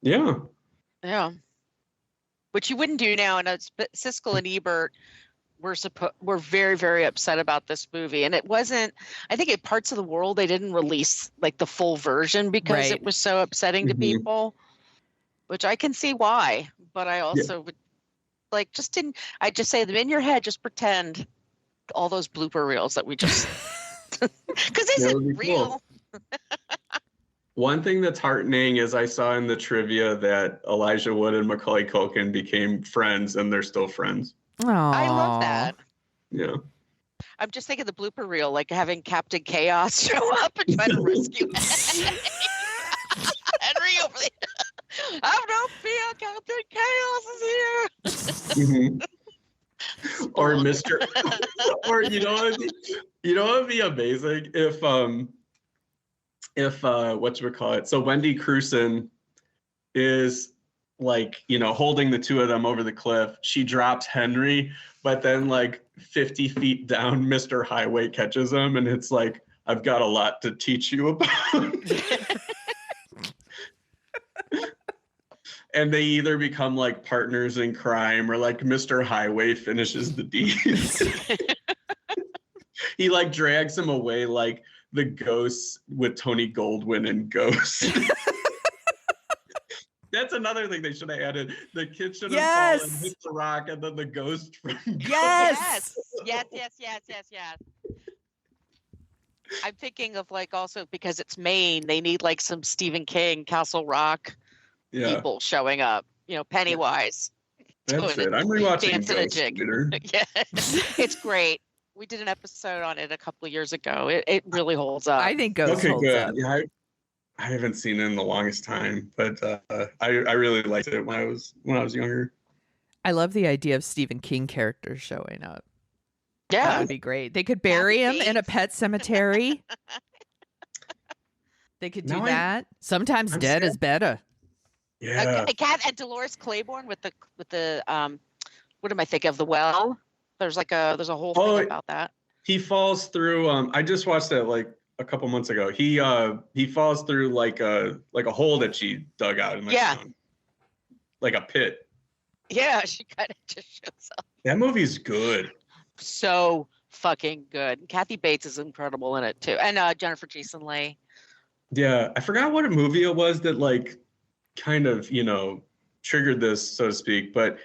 Yeah. Which you wouldn't do now. And Siskel and Ebert were very, very upset about this movie, and it wasn't. I think in parts of the world they didn't release like the full version because it was so upsetting to people, which I can see why. But I also would like just didn't. I just say them in your head. Just pretend all those blooper reels that we just because isn't real. Cool. One thing that's heartening is I saw in the trivia that Elijah Wood and Macaulay Culkin became friends, and they're still friends. Aww. I love that. Yeah. I'm just thinking the blooper reel, like having Captain Chaos show up and try to rescue Henry over there. Have no fear, Captain Chaos is here. Or Mr. Or you know what would be amazing if whatchamacallit. So Wendy Crewson is like, holding the two of them over the cliff. She drops Henry, but then like 50 feet down, Mr. Highway catches him, and it's like, I've got a lot to teach you about. and they either become like partners in crime or like Mr. Highway finishes the deed. He like drags him away like the ghosts with Tony Goldwyn and Ghost. That's another thing they should have added. The kid should have fallen, hit the rock, and then the ghost from Ghost. Yes. Yes. I'm thinking of like also because it's Maine, they need like some Stephen King, Castle Rock people showing up. You know, Pennywise. That's it. I'm rewatching Dancing a Ghost jig. later. Yeah, it's great. We did an episode on it a couple of years ago. It really holds up. I think Ghost holds good. up. Yeah, I haven't seen it in the longest time, but I really liked it when I was younger. I love the idea of Stephen King characters showing up. Yeah, that would be great. They could bury him in a pet cemetery. They could do that. Sometimes dead is better. Yeah. And Dolores Claiborne with the what am I thinking of? The well. There's a whole thing about that. He falls through. I just watched that like a couple months ago. He falls through like a hole that she dug out in the ground, like a pit. Yeah, she kind of just shows up. That movie's good. So fucking good. Kathy Bates is incredible in it too, and Jennifer Jason Leigh. Yeah, I forgot what movie it was that like kind of triggered this, so to speak, but.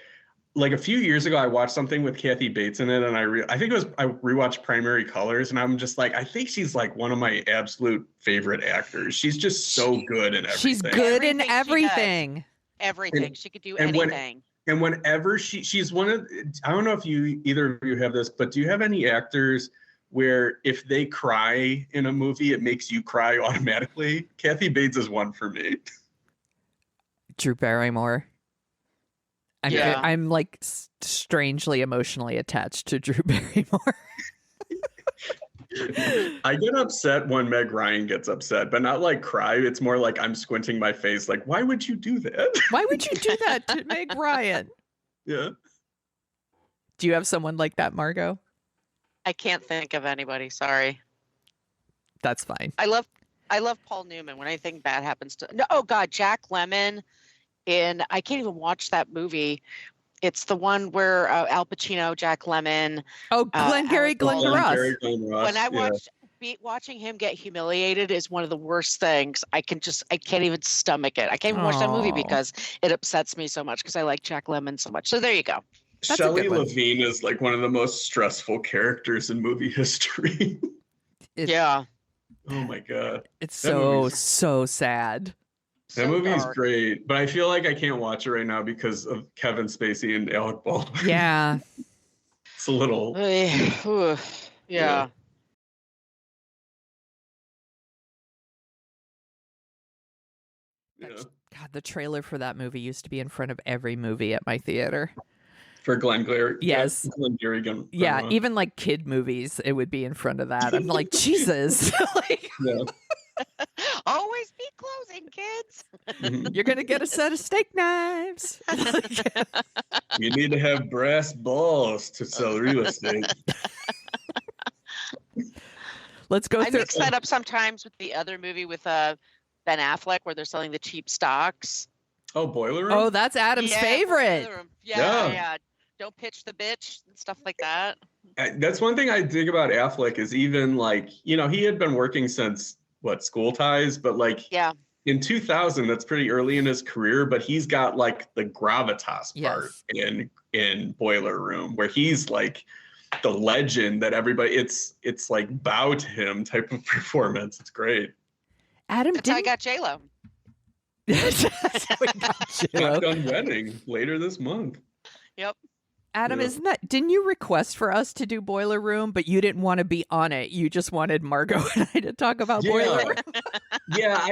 Like a few years ago, I watched something with Kathy Bates in it, and I think I rewatched Primary Colors, and I'm just like, I think she's like one of my absolute favorite actors. She's just so good in everything. She's good in everything. Everything. She could do anything. And whenever she's one of, I don't know if either of you have this, but do you have any actors where if they cry in a movie, it makes you cry automatically? Kathy Bates is one for me. Drew Barrymore. I'm like strangely emotionally attached to Drew Barrymore. I get upset when Meg Ryan gets upset, but not like cry. It's more like I'm squinting my face like, why would you do that? Why would you do that to Meg Ryan? Yeah. Do you have someone like that, Margot? I can't think of anybody. Sorry. That's fine. I love Paul Newman. When anything bad happens to oh God, Jack Lemmon. I can't even watch that movie. It's the one where Al Pacino, Jack Lemmon. Oh, Glengarry Glen Ross. When I watching him get humiliated is one of the worst things. I can't even stomach it. I can't even watch that movie because it upsets me so much because I like Jack Lemmon so much. So there you go. Shelley Levine is like one of the most stressful characters in movie history. Yeah. Oh my God. It's so sad. That movie is great, but I feel like I can't watch it right now because of Kevin Spacey and Alec Baldwin. Yeah. It's a little. Yeah. God, the trailer for that movie used to be in front of every movie at my theater. For Glengarry? Yes. Glengarry. Yeah, even like kid movies, it would be in front of that. I'm like, Jesus. Yeah. Always be closing, kids. You're going to get a set of steak knives. You need to have brass balls to sell real estate. Let's go I through. mix that up sometimes with the other movie with Ben Affleck where they're selling the cheap stocks. Oh, Boiler Room? Oh, that's Adam's favorite. Boiler Room. Yeah. Don't pitch the bitch and stuff like that. That's one thing I dig about Affleck is even like, he had been working since School Ties, but like in 2000, that's pretty early in his career, but he's got like the gravitas part in Boiler Room where he's like the legend that everybody it's like bow to him type of performance. It's great. Adam, that's how I got J-Lo. Shotgun Wedding later this month. Yep. Adam, didn't you request for us to do Boiler Room, but you didn't want to be on it? You just wanted Margot and I to talk about Boiler Room. Yeah,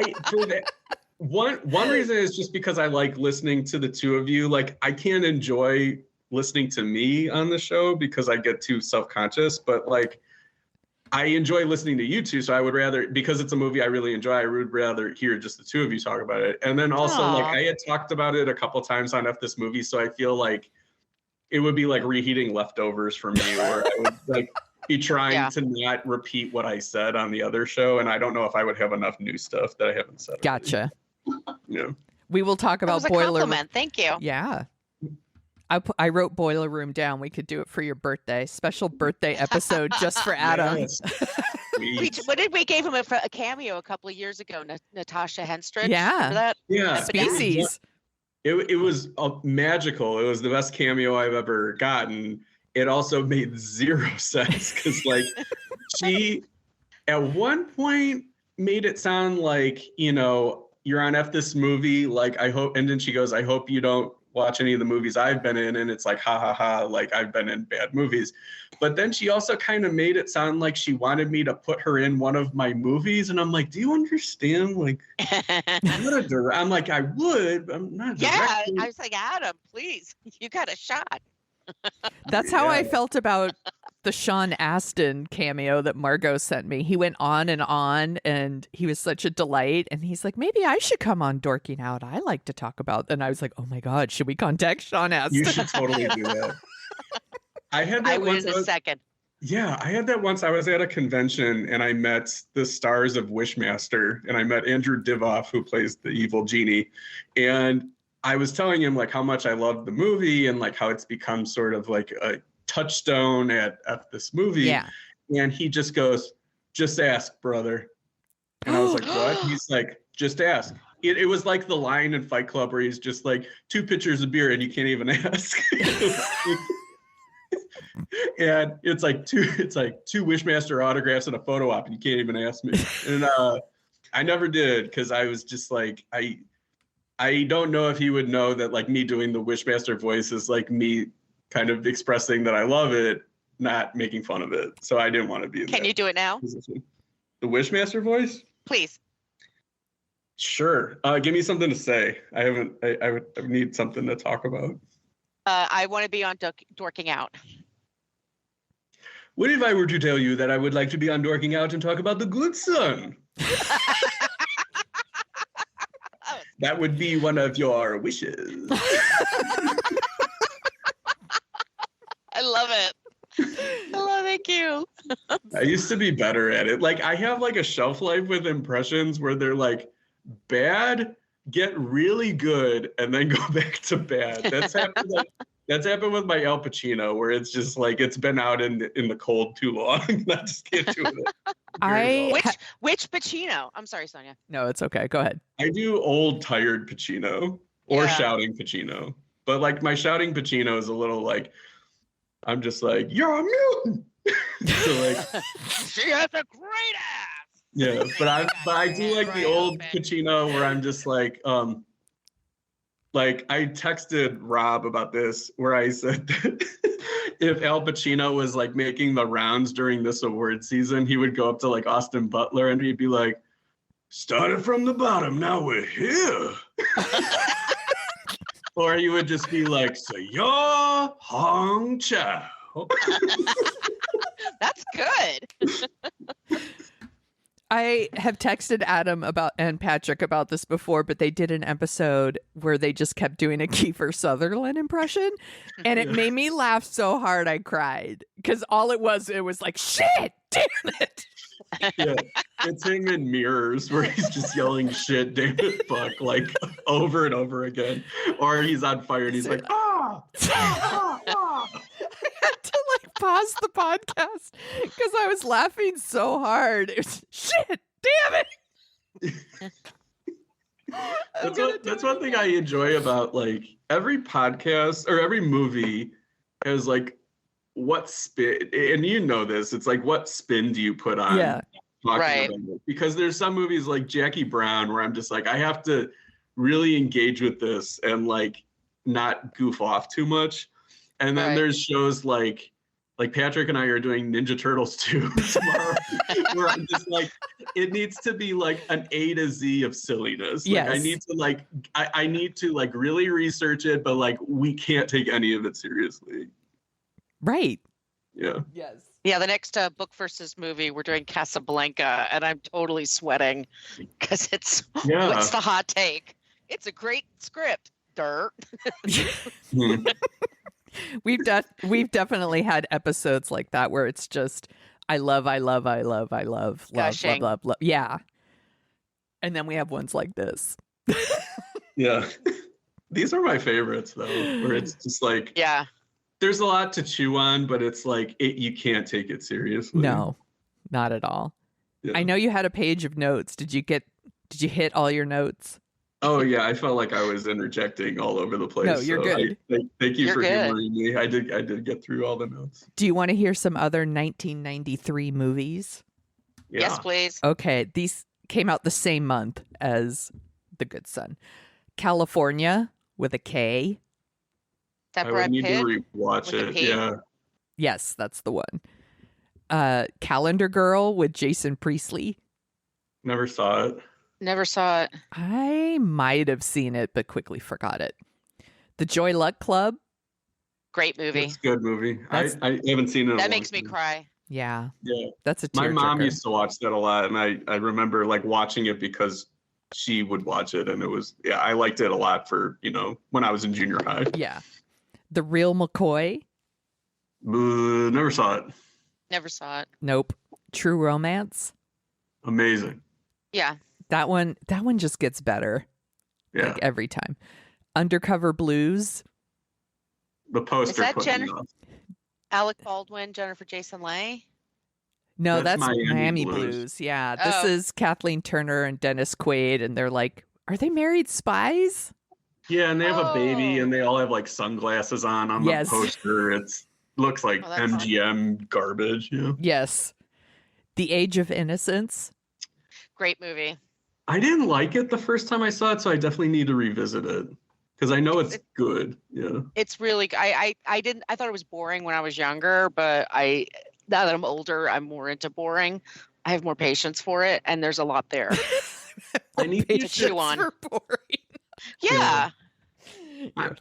one reason is just because I like listening to the two of you. Like, I can't enjoy listening to me on the show because I get too self-conscious, but like, I enjoy listening to you two, so I would rather, because it's a movie I really enjoy, I would rather hear just the two of you talk about it. And then also, like, I had talked about it a couple times on F This Movie, so I feel like it would be like reheating leftovers for me, or I would like be trying to not repeat what I said on the other show, and I don't know if I would have enough new stuff that I haven't said. Gotcha. Yeah. We will talk That about was a Boiler Room. compliment. Thank you. Yeah. I wrote Boiler Room down. We could do it for your birthday. Special birthday episode just for Adam. Yes. Sweet. What did we gave him a cameo a couple of years ago? Natasha Henstridge. Yeah. Remember that? Yeah. Species. It was magical. It was the best cameo I've ever gotten. It also made zero sense because, like, she at one point made it sound like, you know, you're on F this movie. Like, I hope, and then she goes, I hope you don't watch any of the movies I've been in. And it's like, ha ha ha, like I've been in bad movies. But then she also kind of made it sound like she wanted me to put her in one of my movies. And I'm like, do you understand? Like, I'm like, I would, but I'm not. Yeah, directing. I was like, Adam, please, you got a shot. That's how I Yeah. felt about the Sean Astin cameo that Margot sent me. He went on, and he was such a delight. And he's like, maybe I should come on Dorking Out. I like to talk about. And I was like, oh my God, should we contact Sean Astin? You should totally do that. I had that I would once. in a second. Yeah, I had that once. I was at a convention and I met the stars of Wishmaster, and I met Andrew Divoff, who plays the evil genie. And I was telling him like how much I loved the movie and like how it's become sort of like a touchstone at this movie. Yeah. And he just goes, just ask, brother. And I was like, what? He's like, just ask. It was like the line in Fight Club where he's just like, 2 pitchers of beer and you can't even ask. And it's like two Wishmaster autographs and a photo op and you can't even ask me. And I never did because I was just like, I don't know if he would know that like me doing the Wishmaster voice is like me kind of expressing that I love it, not making fun of it. So I didn't want to be in Can that you do it now? position. The Wishmaster voice? Please. Sure. Give me something to say. I would need something to talk about. I want to be on Dorking Out. What if I were to tell you that I would like to be on Dorking Out and talk about the good son? That would be one of your wishes. I love it. I love it. Thank you. I used to be better at it. Like I have like a shelf life with impressions where they're like bad, get really good, and then go back to bad. That's happened with my Al Pacino, where it's just like it's been out in the cold too long. I just can't do it. Which Pacino? I'm sorry, Sonia. No, it's okay. Go ahead. I do old tired Pacino or Yeah. shouting Pacino, but like my shouting Pacino is a little like I'm just like you're a mutant. So like She has a great ass. yeah, but I do like the old Pacino where I'm just like I texted Rob about this where I said that if Al Pacino was like making the rounds during this award season, he would go up to like Austin Butler and he'd be like, started from the bottom, now we're here. Or he would just be like, so you're Hong Chow. That's good. I have texted Adam and Patrick about this before, but they did an episode where they just kept doing a Kiefer Sutherland impression, and it made me laugh so hard I cried because it was like, shit, damn it. Yeah, it's him in Mirrors where he's just yelling shit, damn it, fuck, like over and over again. Or he's on fire and he's like, ah, ah, ah. I had to like pause the podcast because I was laughing so hard. It was shit, damn it. That's one thing I enjoy about like every podcast or every movie is like what spin, and you know this, it's like what spin do you put on talking Right. about it? Because there's some movies like Jackie Brown where I'm just like I have to really engage with this and like not goof off too much. And then Right. there's shows like Patrick and I are doing Ninja Turtles 2 tomorrow, where I'm just like, it needs to be like an A to Z of silliness. Like, Yes. I need to like really research it, but like we can't take any of it seriously. Right. Yeah. Yes. Yeah, the next book versus movie, we're doing Casablanca, and I'm totally sweating because it's Yeah. what's the hot take? It's a great script, dirt. Hmm. We've definitely had episodes like that where it's just I love. Gushing. Yeah. And then we have ones like this. Yeah. These are my favorites though, where it's just like, Yeah. there's a lot to chew on, but it's like you can't take it seriously. No, not at all. Yeah. I know you had a page of notes. Did you hit all your notes? Oh yeah, I felt like I was interjecting all over the place. No, you're good. Thank you You're for good. humoring me. I did get through all the notes. Do you want to hear some other 1993 movies? Yeah. Yes, please. Okay, these came out the same month as The Good Son. California with a K. That I would Brad need Pitt. to rewatch with a it. P? Yeah. Yes, that's the one. Calendar Girl with Jason Priestley. Never saw it. Never saw it. I might have seen it, but quickly forgot it. The Joy Luck Club. Great movie. It's a good movie. I That's- haven't seen it. in a That long makes me time. cry. Yeah, Yeah. that's a My mom tearjerker. used to watch that a lot, and I remember like watching it because she would watch it, and it was I liked it a lot for when I was in junior high. Yeah. The Real McCoy. Never saw it. Never saw it. Nope. True Romance. Amazing. Yeah. That one just gets better Yeah. like every time. Undercover Blues. The poster that put Jen- me off. Alec Baldwin, Jennifer Jason Leigh. No, that's That's Miami, Miami Blues. Blues. Yeah. This Oh. is Kathleen Turner and Dennis Quaid, and they're like, are they married spies? Yeah, and they have a baby, Oh. and they all have like sunglasses on Yes. the poster. Looks like Oh, that's MGM garbage. Yes. The Age of Innocence. Great movie. I didn't like it the first time I saw it, so I definitely need to revisit it because I know it's good. Yeah. It's really. I thought it was boring when I was younger, but now that I'm older, I'm more into boring. I have more patience for it, and there's a lot there. I need to chew on. For boring. Yeah.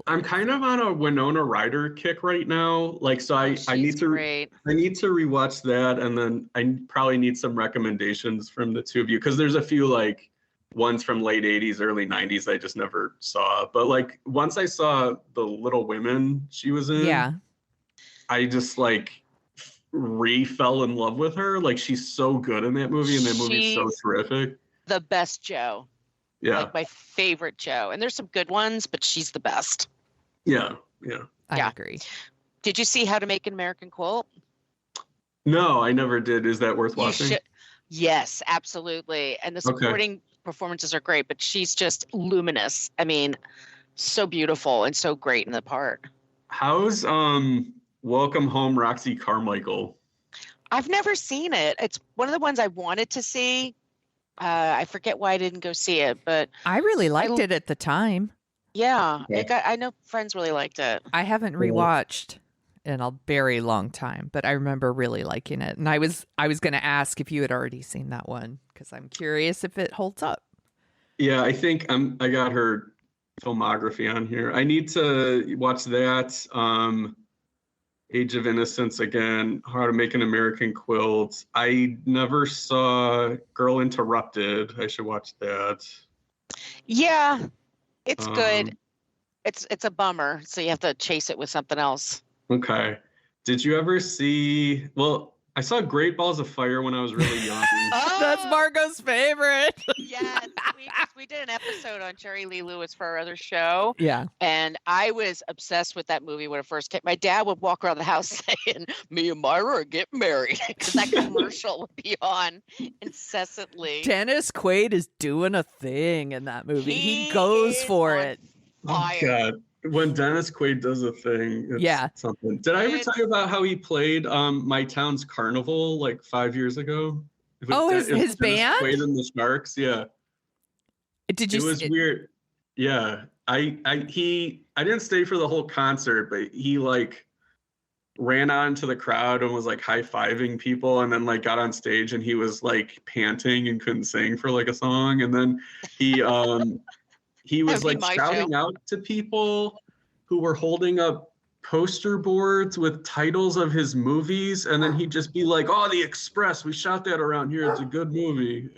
I'm kind of on a Winona Ryder kick right now. Like, so I need She's to great. I need to rewatch that, and then I probably need some recommendations from the two of you because there's a few like ones from late 80s, early 90s I just never saw. But like once I saw the Little Women she was in, Yeah. I just like fell in love with her. Like she's so good in that movie, and that movie's so She's- terrific. The best Joe. Yeah, Like my favorite Joe. And there's some good ones, but she's the best. yeah. I Yeah. agree. Did you see How to Make an American Quilt? No, I never did. Is that worth You watching? should. Yes, absolutely. And the Okay. supporting performances are great, but she's just luminous. I mean, so beautiful and so great in the part. How's Welcome Home, Roxy Carmichael? I've never seen it. It's one of the ones I wanted to see. I forget why I didn't go see it, but I really liked it at the time. yeah, Yeah. I know friends really liked it. I haven't rewatched in a very long time, but I remember really liking it. And I was going to ask if you had already seen that one because I'm curious if it holds up. Yeah, I think I got her filmography on here. I need to watch that. Age of Innocence again. How to Make an American Quilt. I never saw Girl Interrupted. I should watch that. Yeah, it's good. Um, It's a bummer, so you have to chase it with something else. Okay. Did you ever see? Well, I saw Great Balls of Fire when I was really young. That's Margot's favorite. Yes, we did an episode on Jerry Lee Lewis for our other show, Yeah. and I was obsessed with that movie when it first came. My dad would walk around the house saying, "Me and Myra are getting married," because that commercial would be on incessantly. Dennis Quaid is doing a thing in that movie. He He goes is for on it. Oh, Fire. God. When Dennis Quaid does a thing, it's Yeah. something. Did I ever It- tell you about how he played My Town's Carnival like 5 years ago? It was Oh, it his was Dennis band? Quaid and the Sharks, yeah. Did you It was weird. Yeah. I didn't stay for the whole concert, but he like ran out into the crowd and was like high-fiving people, and then like got on stage and he was like panting and couldn't sing for like a song, and then he he was That'd be like my shouting show. out to people who were holding up poster boards with titles of his movies, and then he'd just be like, "Oh, The Express, we shot that around here. It's a good movie."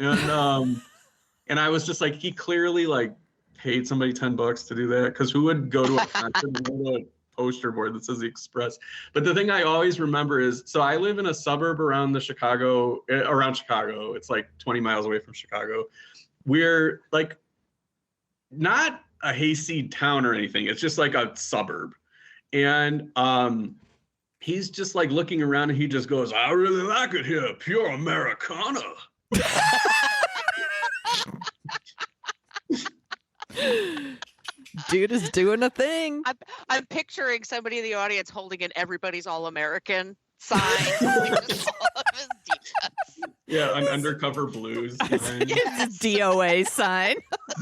And I was just like, he clearly like paid somebody $10 to do that, because who would go to a concert and hold a poster board that says The Express? But the thing I always remember is, so I live in a suburb around Chicago. It's like 20 miles away from Chicago. We're like not a hayseed town or anything. It's just like a suburb. And he's just like looking around and he just goes, I really like it here, pure Americana. Dude is doing a thing. I'm picturing somebody in the audience holding an "Everybody's All American" sign. Just all of his details. Yeah, an Undercover Blues sign. It's a DOA sign.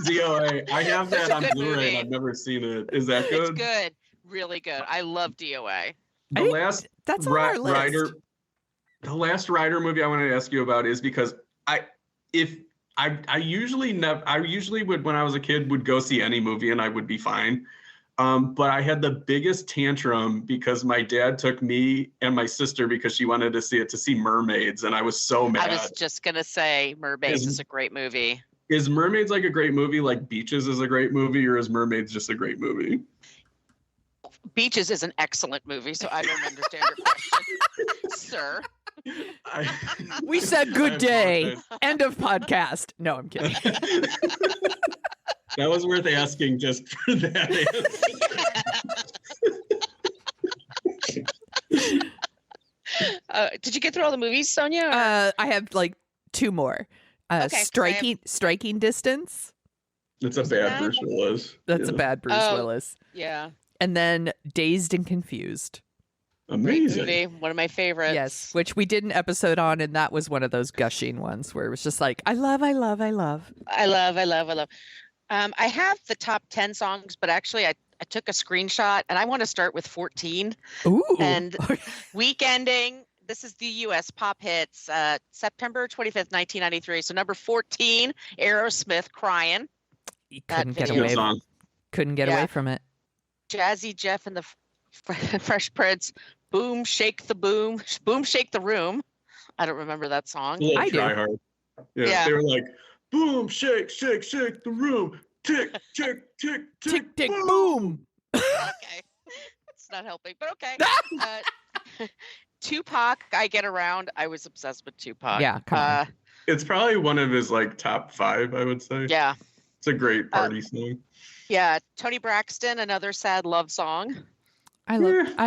DOA. I have that Such a on good Blu-ray movie. and I've never seen it. Is that good? It's good, really good. I love DOA. The last That's on our list. The last Rider movie I wanted to ask you about is because I usually would, when I was a kid, would go see any movie and I would be fine. But I had the biggest tantrum because my dad took me and my sister because she wanted to see Mermaids, and I was so mad. I was just gonna say Mermaids is a great movie. Is Mermaids like a great movie, like Beaches is a great movie, or is Mermaids just a great movie? Beaches is an excellent movie, so I don't understand your question, sir. We said good day. End of podcast. No, I'm kidding. That was worth asking just for that answer. Did you get through all the movies, Sonia? I have like two more. Okay, Striking Distance. It's a bad Bruce Willis. That's a bad Bruce Willis. Yeah. And then Dazed and Confused. Amazing. Movie, one of my favorites. Yes, which we did an episode on, and that was one of those gushing ones where it was just like, I love. I have the top 10 songs, but actually I took a screenshot, and I want to start with 14. Ooh. And Weekending. This is the U.S. pop hits, September 25th, 1993. So number 14, Aerosmith, Crying. You couldn't get video. away. Song. Couldn't get away from it. Jazzy Jeff and the Fresh Prince, Boom, Shake the Boom, Boom, Shake the Room. I don't remember that song. I do. Hard. Yeah, they were like, boom, shake, shake, shake the room. Tick, tick, tick, tick, Tick, tick, boom. Okay. It's not helping, but okay. Tupac, I Get Around. I was obsessed with Tupac. Yeah, come on. It's probably one of his like top 5, I would say. Yeah. It's a great party song. Yeah. Tony Braxton, Another Sad Love Song. I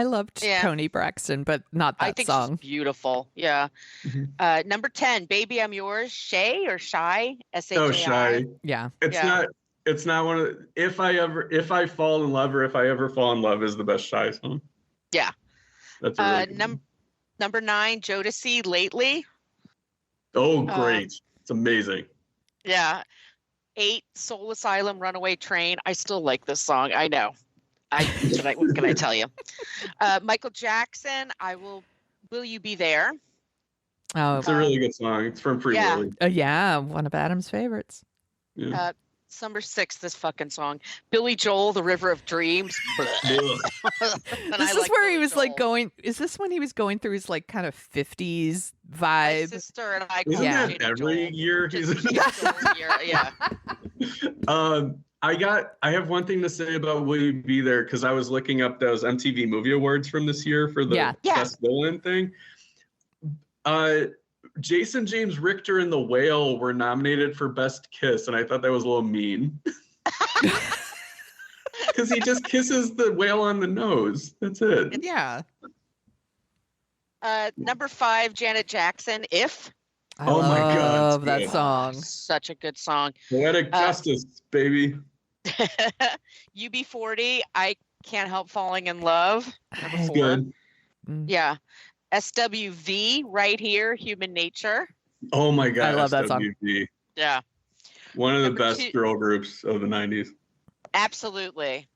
loved Tony Braxton, but not that I think song. she's beautiful. Yeah. Mhm. Number 10, Baby I'm Yours. Shay or Shy? Shy. Oh, Shy. Yeah. It's not one of the, if I fall in love, or if I ever fall in love, is the best Shy song. Yeah. That's a really good one. Number 9, Jodeci, Lately. Oh, great. It's amazing. Yeah. 8, Soul Asylum, Runaway Train. I still like this song. I know. What can I tell you? Michael Jackson, Will You Be There? Oh, It's a really good song. It's from Free Willy. yeah, one of Adam's favorites. Yeah. Number 6, this fucking song. Billy Joel, The River of Dreams. This is where he was like going. Is this when he was going through his like kind of 50s My vibe? sister and I. Isn't Yeah. that every year? Yeah. I have one thing to say about Will You Be There, because I was looking up those MTV Movie Awards from this year for the Best Villain thing. Jason James Richter and The Whale were nominated for Best Kiss, and I thought that was a little mean. Because he just kisses the whale on the nose. That's it. Yeah. Number 5, Janet Jackson, If. I Oh my God, love it's that good. song. Such a good song. Poetic justice, baby. UB40, I Can't Help Falling in Love. Number 4. Good. Yeah. SWV, Right Here, Human Nature. Oh my God. I love that song. SWV. Yeah. One of the Number best 2 girl groups of the 90s. Absolutely.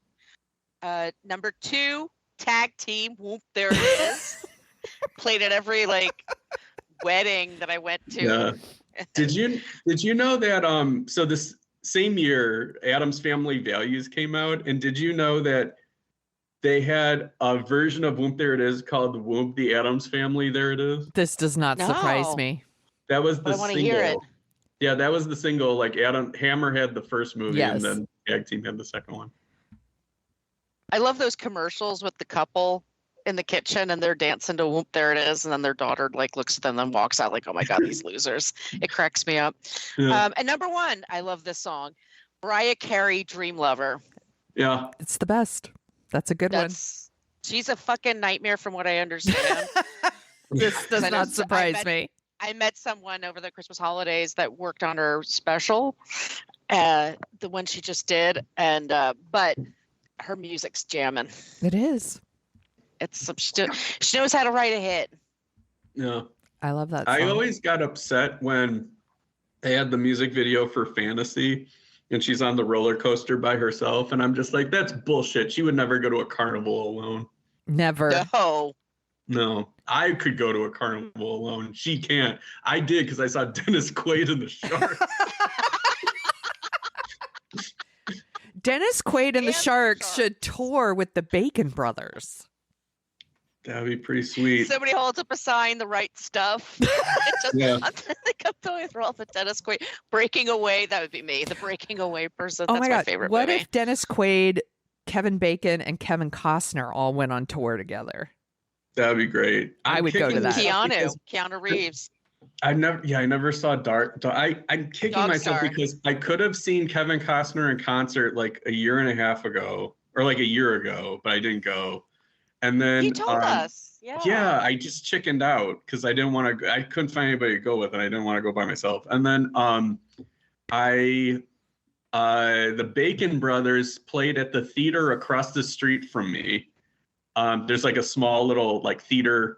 Number 2, Tag Team, Whoop, There It Is. Played at every wedding that I went to. Yeah. Did you know that so this same year Addams Family Values came out, and did you know that they had a version of Whoop There It Is called Whoop the Addams Family There It Is? This does not surprise No. me. That was the I want to single. hear it. Yeah, that was the single. Like Hammer had the first movie, Yes. and then Tag Team had the second one. I love those commercials with the couple in the kitchen and they're dancing to Whoop There It Is, and then their daughter looks at them and walks out like, oh my God, these losers. It cracks me up. Yeah. And number 1, I love this song. Mariah Carey, Dream Lover. Yeah. It's the best. That's a good She's a fucking nightmare from what I understand. one. This does not surprise me. I met someone over the Christmas holidays that worked on her special, the one she just did, and but her music's jamming. It is. It's she knows how to write a hit. Yeah. I love that song. I always got upset when they had the music video for Fantasy and she's on the roller coaster by herself. And I'm just like, that's bullshit. She would never go to a carnival alone. Never. No, I could go to a carnival alone. She can't. I did because I saw Dennis Quaid in the Sharks. Dennis Quaid and the Sharks should tour with the Bacon Brothers. That'd be pretty sweet. Somebody holds up a sign, the right stuff. Yeah. They kept going through all the Dennis Quaid. Breaking Away, that would be me. The Breaking Away person. Oh That's my my God. favorite What movie. if Dennis Quaid, Kevin Bacon, and Kevin Costner all went on tour together? That'd be great. I would go to that. Keanu Reeves. I never saw Dark. I'm kicking Dog myself Star. because I could have seen Kevin Costner in concert like a year and a half ago, or like a year ago, but I didn't go. And then He told us. Yeah, I just chickened out because I didn't want to. I couldn't find anybody to go with, and I didn't want to go by myself. And then the Bacon Brothers played at the theater across the street from me. There's like a small little like theater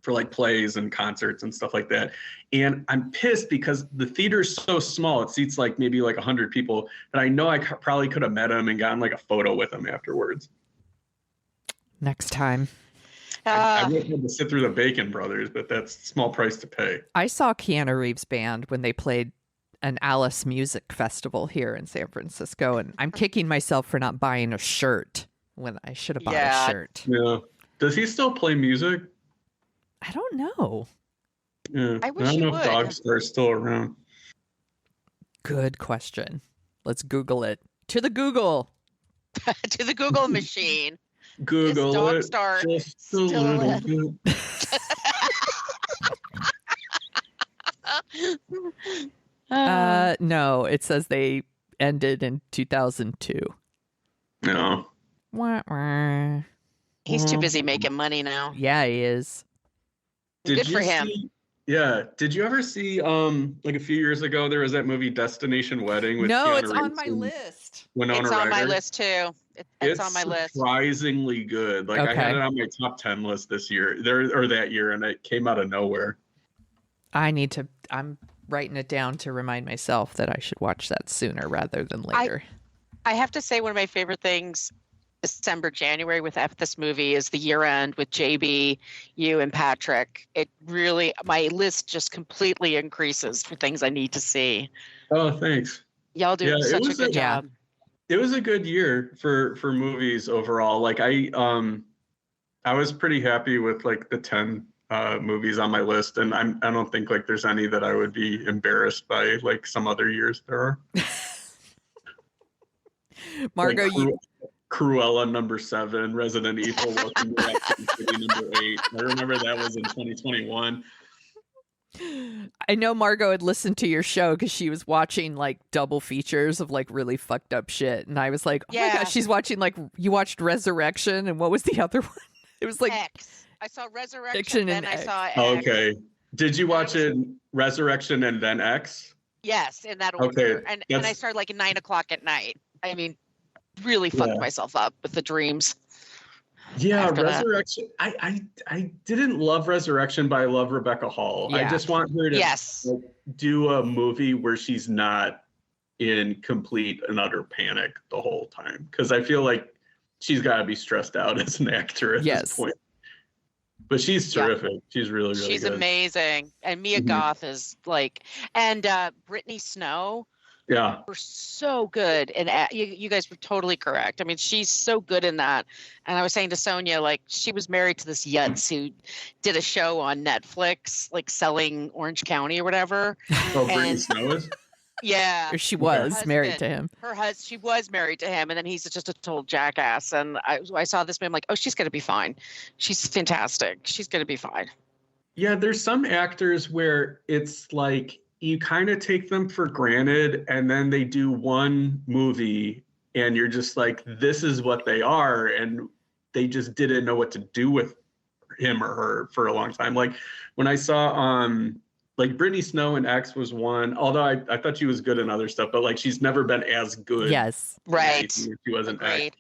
for like plays and concerts and stuff like that. And I'm pissed because the theater's so small. It seats like maybe like 100 people. And I know I probably could have met him and gotten like a photo with him afterwards. Next time. I would have to sit through the Bacon Brothers, but that's a small price to pay. I saw Keanu Reeves' band when they played an Alice Music Festival here in San Francisco. And I'm kicking myself for not buying a shirt when I should have bought a shirt. Yeah. Does he still play music? I don't know. Yeah. I wish don't he know would. if Dog Star's still around. Good question. Let's Google it. To the Google. To the Google machine. Google Dog it. Star Just still a little alive. bit. No, it says they ended in 2002. No. Wah, wah. He's too busy making money now. Yeah, he is. Good for him. Yeah. Did you ever see like a few years ago there was that movie Destination Wedding with No, Keanu it's on Reeves my and List. Winona It's on my Ryder? list too. It's on my list. Surprisingly good. Like I Okay. had it on my top 10 list this year, that year, and it came out of nowhere. I'm writing it down to remind myself that I should watch that sooner rather than later. I have to say one of my favorite things December, January with this movie is the year end with JB, you and Patrick. It really, my list just completely increases for things I need to see. Oh, thanks. Y'all do Yeah, such a good job. It was a good year for movies overall. Like I was pretty happy with like the 10 movies on my list, and I don't think like there's any that I would be embarrassed by like some other years there are. Margot, like Cruella #7, Resident Evil Welcome to Raccoon City #8. I remember that was in 2021. I know Margot had listened to your show because she was watching like double features of like really fucked up shit, and I was like, oh my gosh, she's watching like you watched Resurrection, and what was the other one? It was like X. I saw Resurrection, Fiction then and I saw X. Okay. Did you watch it Resurrection and then X? Yes, in that order. Okay, And I started like at 9 o'clock at night. I mean, really fucked myself up with the dreams. Yeah, after that. Resurrection. I didn't love Resurrection, but I love Rebecca Hall. I Yeah. just want her to Yes. like, do a movie where she's not in complete and utter panic the whole time, because I feel like she's got to be stressed out as an actor at this point. But she's terrific. She's really, really She's good. amazing. And Mia Goth is like, and Brittany Snow Yeah. were so good. And you guys were totally correct. I mean, she's so good in that. And I was saying to Sonia, like, she was married to this Yutz who did a show on Netflix, like selling Orange County or whatever. Oh, Brittany Snow is? Yeah. Or she was married to him. She was married to him, and then he's just a total jackass. And I saw this movie, I'm like, oh, she's gonna be fine. She's fantastic. She's gonna be fine. Yeah, there's some actors where it's like you kind of take them for granted, and then they do one movie and you're just like, this is what they are, and they just didn't know what to do with him or her for a long time. Like when I saw like Brittany Snow in X was one, although I thought she was good in other stuff, but like she's never been as good. Yes. Right. She wasn't X. Agreed.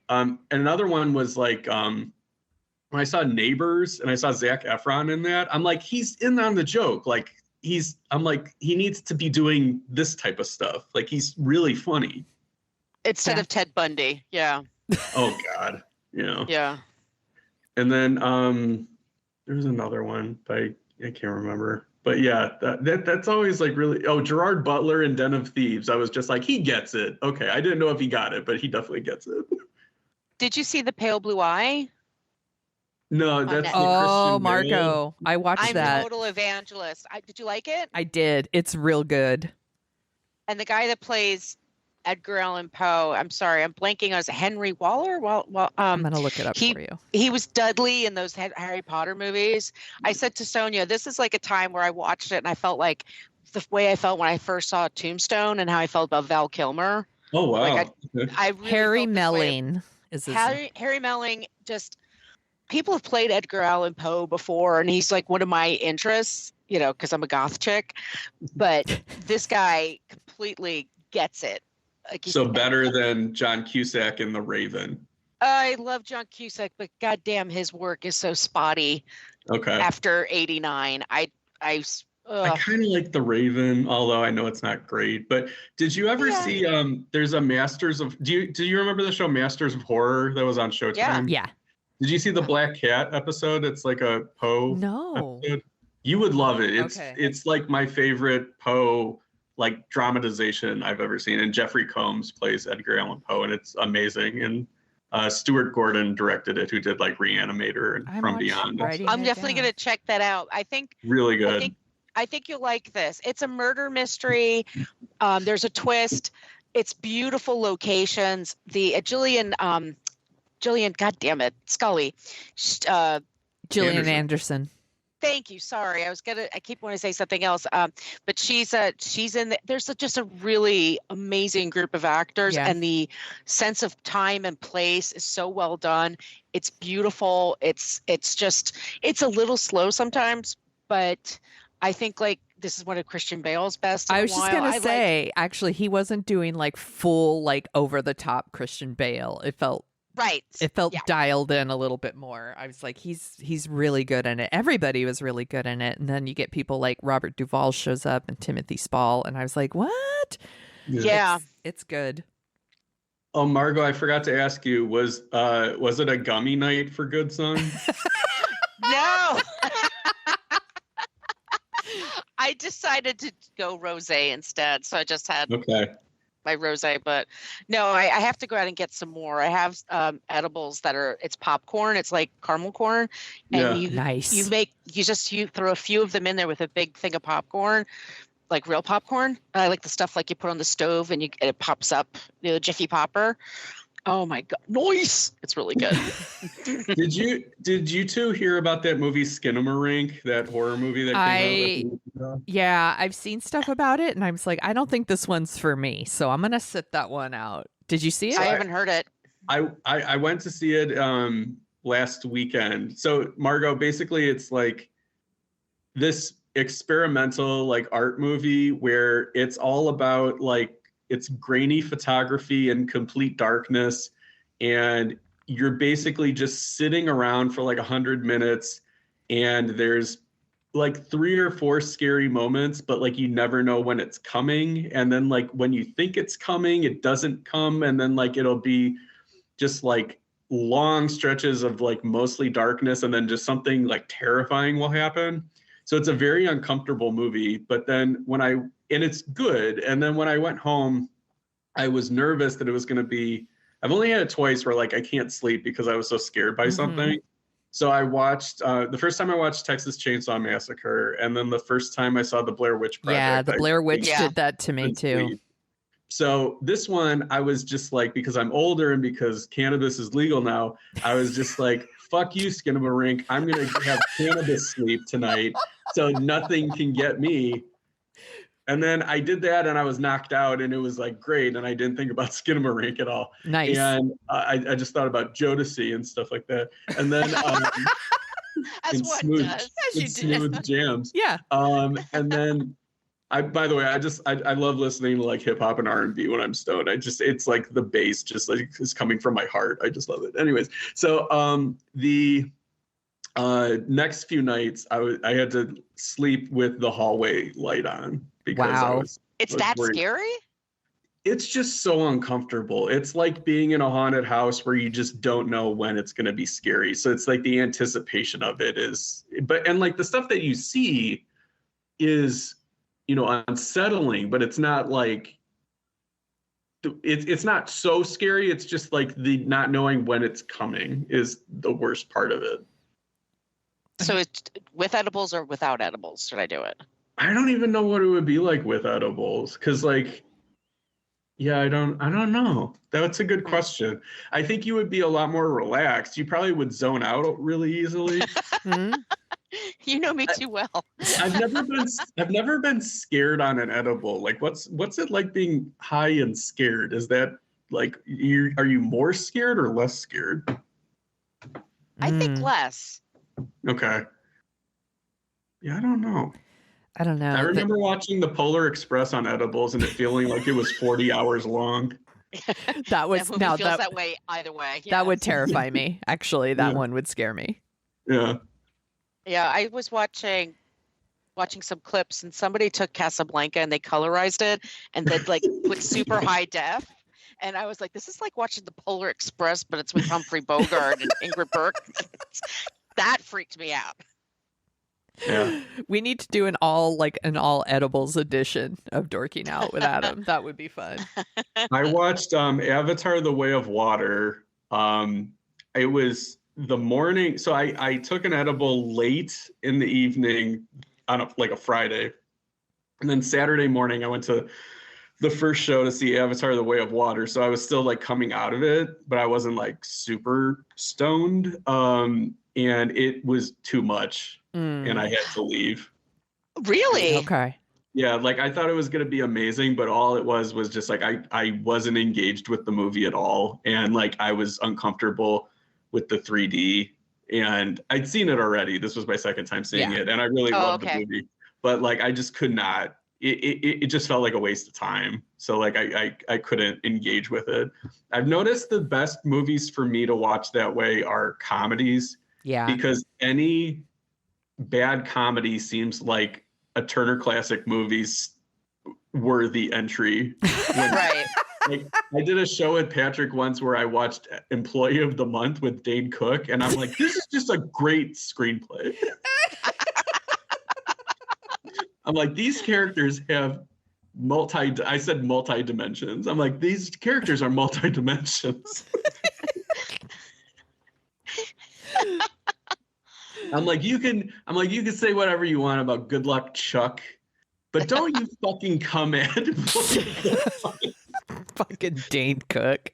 And another one was like when I saw Neighbors and I saw Zac Efron in that, I'm like, he's in on the joke. Like I'm like, he needs to be doing this type of stuff. Like he's really funny. Instead of Ted Bundy. Yeah. Oh God. Yeah. And then there was another one, but I can't remember. But yeah, that's always like really. Oh, Gerard Butler in Den of Thieves. I was just like, he gets it. Okay, I didn't know if he got it, but he definitely gets it. Did you see The Pale Blue Eye? No, that's the Oh, Christian Marco, Bale. I watched I'm that. Total Evangelist. Did you like it? I did. It's real good. And the guy that plays Edgar Allan Poe, I'm sorry, I'm blanking on his Henry Waller. I'm gonna look it up for you. He was Dudley in those Harry Potter movies. I said to Sonia, this is like a time where I watched it and I felt like the way I felt when I first saw Tombstone and how I felt about Val Kilmer. Oh wow. Like I really Harry felt this way. Melling is his name. Harry Melling, just people have played Edgar Allan Poe before, and he's like one of my interests, because I'm a goth chick. But this guy completely gets it. Like So better than John Cusack in The Raven. I love John Cusack, but goddamn, his work is so spotty. Okay. After '89, I kind of like The Raven, although I know it's not great. But did you ever see? There's a Masters of. Do you remember the show Masters of Horror that was on Showtime? Yeah. Did you see the Black Cat episode? It's like a Poe. No. Episode. You would love it. Okay. It's like my favorite Poe like dramatization I've ever seen. And Jeffrey Combs plays Edgar Allan Poe, and it's amazing. And Stuart Gordon directed it, who did like Reanimator and From Beyond. I'm definitely going to check that out. I think really good. I think you'll like this. It's a murder mystery. There's a twist. It's beautiful locations. The Gillian, God damn it, Scully. Gillian Anderson. Thank you. Sorry, I keep wanting to say something else. But she's in. There's just a really amazing group of actors, and the sense of time and place is so well done. It's beautiful. It's a little slow sometimes, but I think like this is one of Christian Bale's best. I was just gonna say, actually, he wasn't doing like full like over the top Christian Bale. It felt. Right. It felt dialed in a little bit more. I was like, he's really good in it. Everybody was really good in it. And then you get people like Robert Duvall shows up and Timothy Spall. And I was like, what? Yeah. It's good. Oh, Margot, I forgot to ask you, was it a gummy night for Good Son? No. I decided to go rosé instead. So I just had my rosé, but no, I have to go out and get some more. I have edibles it's popcorn. It's like caramel corn, and you throw a few of them in there with a big thing of popcorn, like real popcorn. I like the stuff like you put on the stove and it pops up, Jiffy Popper. Oh my God, nice! It's really good. Did you two hear about that movie Skinamarink, that horror movie that came out? Yeah, I've seen stuff about it, and I was like, I don't think this one's for me, so I'm gonna sit that one out. Did you see it? I haven't heard it. I went to see it last weekend. So Margot, basically, it's like this experimental like art movie where it's all about like. It's grainy photography and complete darkness. And you're basically just sitting around for like 100 minutes. And there's like 3 or 4 scary moments, but like you never know when it's coming. And then like when you think it's coming, it doesn't come. And then like it'll be just like long stretches of like mostly darkness. And then just something like terrifying will happen. So it's a very uncomfortable movie. But then and it's good. And then when I went home, I was nervous that it was going to be, I've only had it twice where like I can't sleep because I was so scared by something. So I watched, the first time I watched Texas Chainsaw Massacre. And then the first time I saw the Blair Witch Project. Yeah, the Blair Witch did that to me too. Sleep. So this one, I was just like, because I'm older and because cannabis is legal now, I was just like, fuck you, Skinamarink. I'm going to have cannabis sleep tonight. So nothing can get me. And then I did that and I was knocked out and it was like great. And I didn't think about Skinamarink at all. Nice. And I just thought about Jodeci and stuff like that. And then As and one smooth, does. and smooth jams. Yeah. And then by the way, I love listening to like hip hop and R&B when I'm stoned. It's like the bass just like is coming from my heart. I just love it. Anyways, so the next few nights I had to sleep with the hallway light on because Wow. It's was that worried. scary? It's just so uncomfortable. It's like being in a haunted house where you just don't know when it's going to be scary. So it's like the anticipation of it is, and like the stuff that you see is, unsettling, but it's not like, it's not so scary. It's just like the not knowing when it's coming is the worst part of it. So it's with edibles or without edibles? Should I do it? I don't even know what it would be like with edibles. Cause like, yeah, I don't know. That's a good question. I think you would be a lot more relaxed. You probably would zone out really easily. You know me too well. I've never been scared on an edible. Like what's it like being high and scared? Is that like are you more scared or less scared? I think less. Okay. Yeah, I don't know. I don't know. I remember watching the Polar Express on edibles and it feeling like it was 40 hours long. That was movie feels that way either way. That would yes. terrify me. Actually, that Yeah. one would scare me. Yeah. Yeah, I was watching some clips and somebody took Casablanca and they colorized it and then like put super high def. And I was like, this is like watching the Polar Express, but it's with Humphrey Bogart and Ingrid Burke. That freaked me out. Yeah. We need to do an all edibles edition of Dorking Out with Adam. That would be fun. I watched Avatar: The Way of Water. It was the morning, so I took an edible late in the evening on a Friday, and then Saturday morning I went to the first show to see Avatar: The Way of Water. So I was still like coming out of it, but I wasn't like super stoned. And it was too much, and I had to leave. Really? Okay. Yeah, like I thought it was gonna be amazing, but all it was just like I wasn't engaged with the movie at all, and like I was uncomfortable with the 3D, and I'd seen it already. This was my second time seeing it, and I really loved the movie, but like I just could not. It just felt like a waste of time. So like I couldn't engage with it. I've noticed the best movies for me to watch that way are comedies. Yeah. Because any bad comedy seems like a Turner Classic Movies worthy entry. Right. Like I did a show with Patrick once where I watched Employee of the Month with Dane Cook, and I'm like, this is just a great screenplay. I'm like, these characters have I said multi-dimensions. I'm like, these characters are multi-dimensions. I'm like, you can say whatever you want about Good Luck Chuck, but don't you fucking come at Fucking Dane Cook.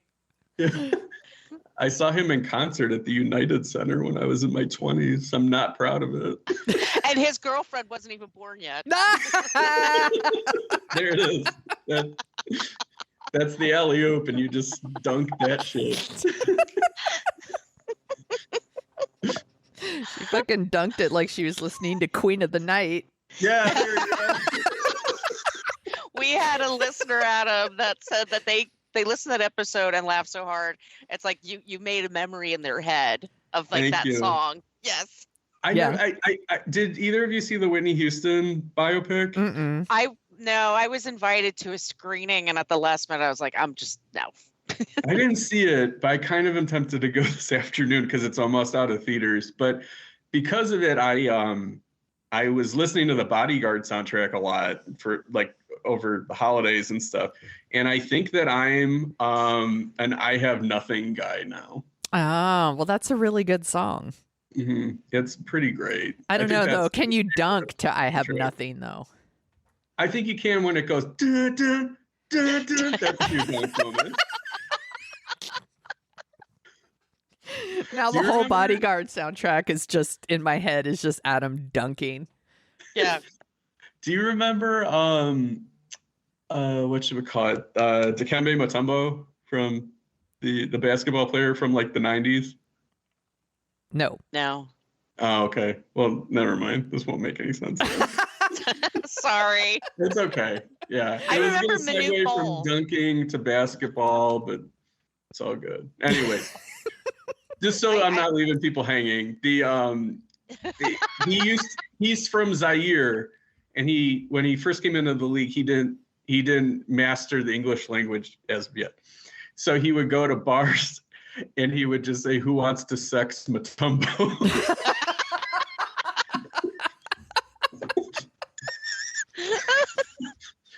I saw him in concert at the United Center when I was in my 20s. I'm not proud of it. And his girlfriend wasn't even born yet. There it is. That's the alley-oop, and you just dunk that shit. She fucking dunked it like she was listening to Queen of the Night. Yeah, there you go. We had a listener, Adam, that said that they listened to that episode and laughed so hard. It's like you made a memory in their head of like Thank that you. song. Yes. I did either of you see the Whitney Houston biopic? Mm-mm. I was invited to a screening, and at the last minute I was like, I'm just no. I didn't see it, but I kind of am tempted to go this afternoon because it's almost out of theaters. But because of it, I was listening to the Bodyguard soundtrack a lot for like over the holidays and stuff. And I think that I'm an I Have Nothing guy now. Oh, well, that's a really good song. Mm-hmm. It's pretty great. I don't know, though. Can you dunk to I Have Right. Nothing, though? I think you can when it goes, dun, dun, dun, dun. That's your dunk moment. Now Do the you whole remember- Bodyguard soundtrack is just in my head, is just Adam dunking. Yeah. Do you remember what should we call it? Dikembe Mutombo from the basketball player from like the 90s? No. No. Oh, okay. Well, never mind. This won't make any sense. Sorry. It's okay. Yeah. I It was remember gonna Manu segue Bowl. from dunking to basketball, but it's all good. Anyway, just so I'm not leaving people hanging, he's from Zaire, and when he first came into the league, he didn't master the English language as yet. So he would go to bars and he would just say, "Who wants to sex Mutombo?"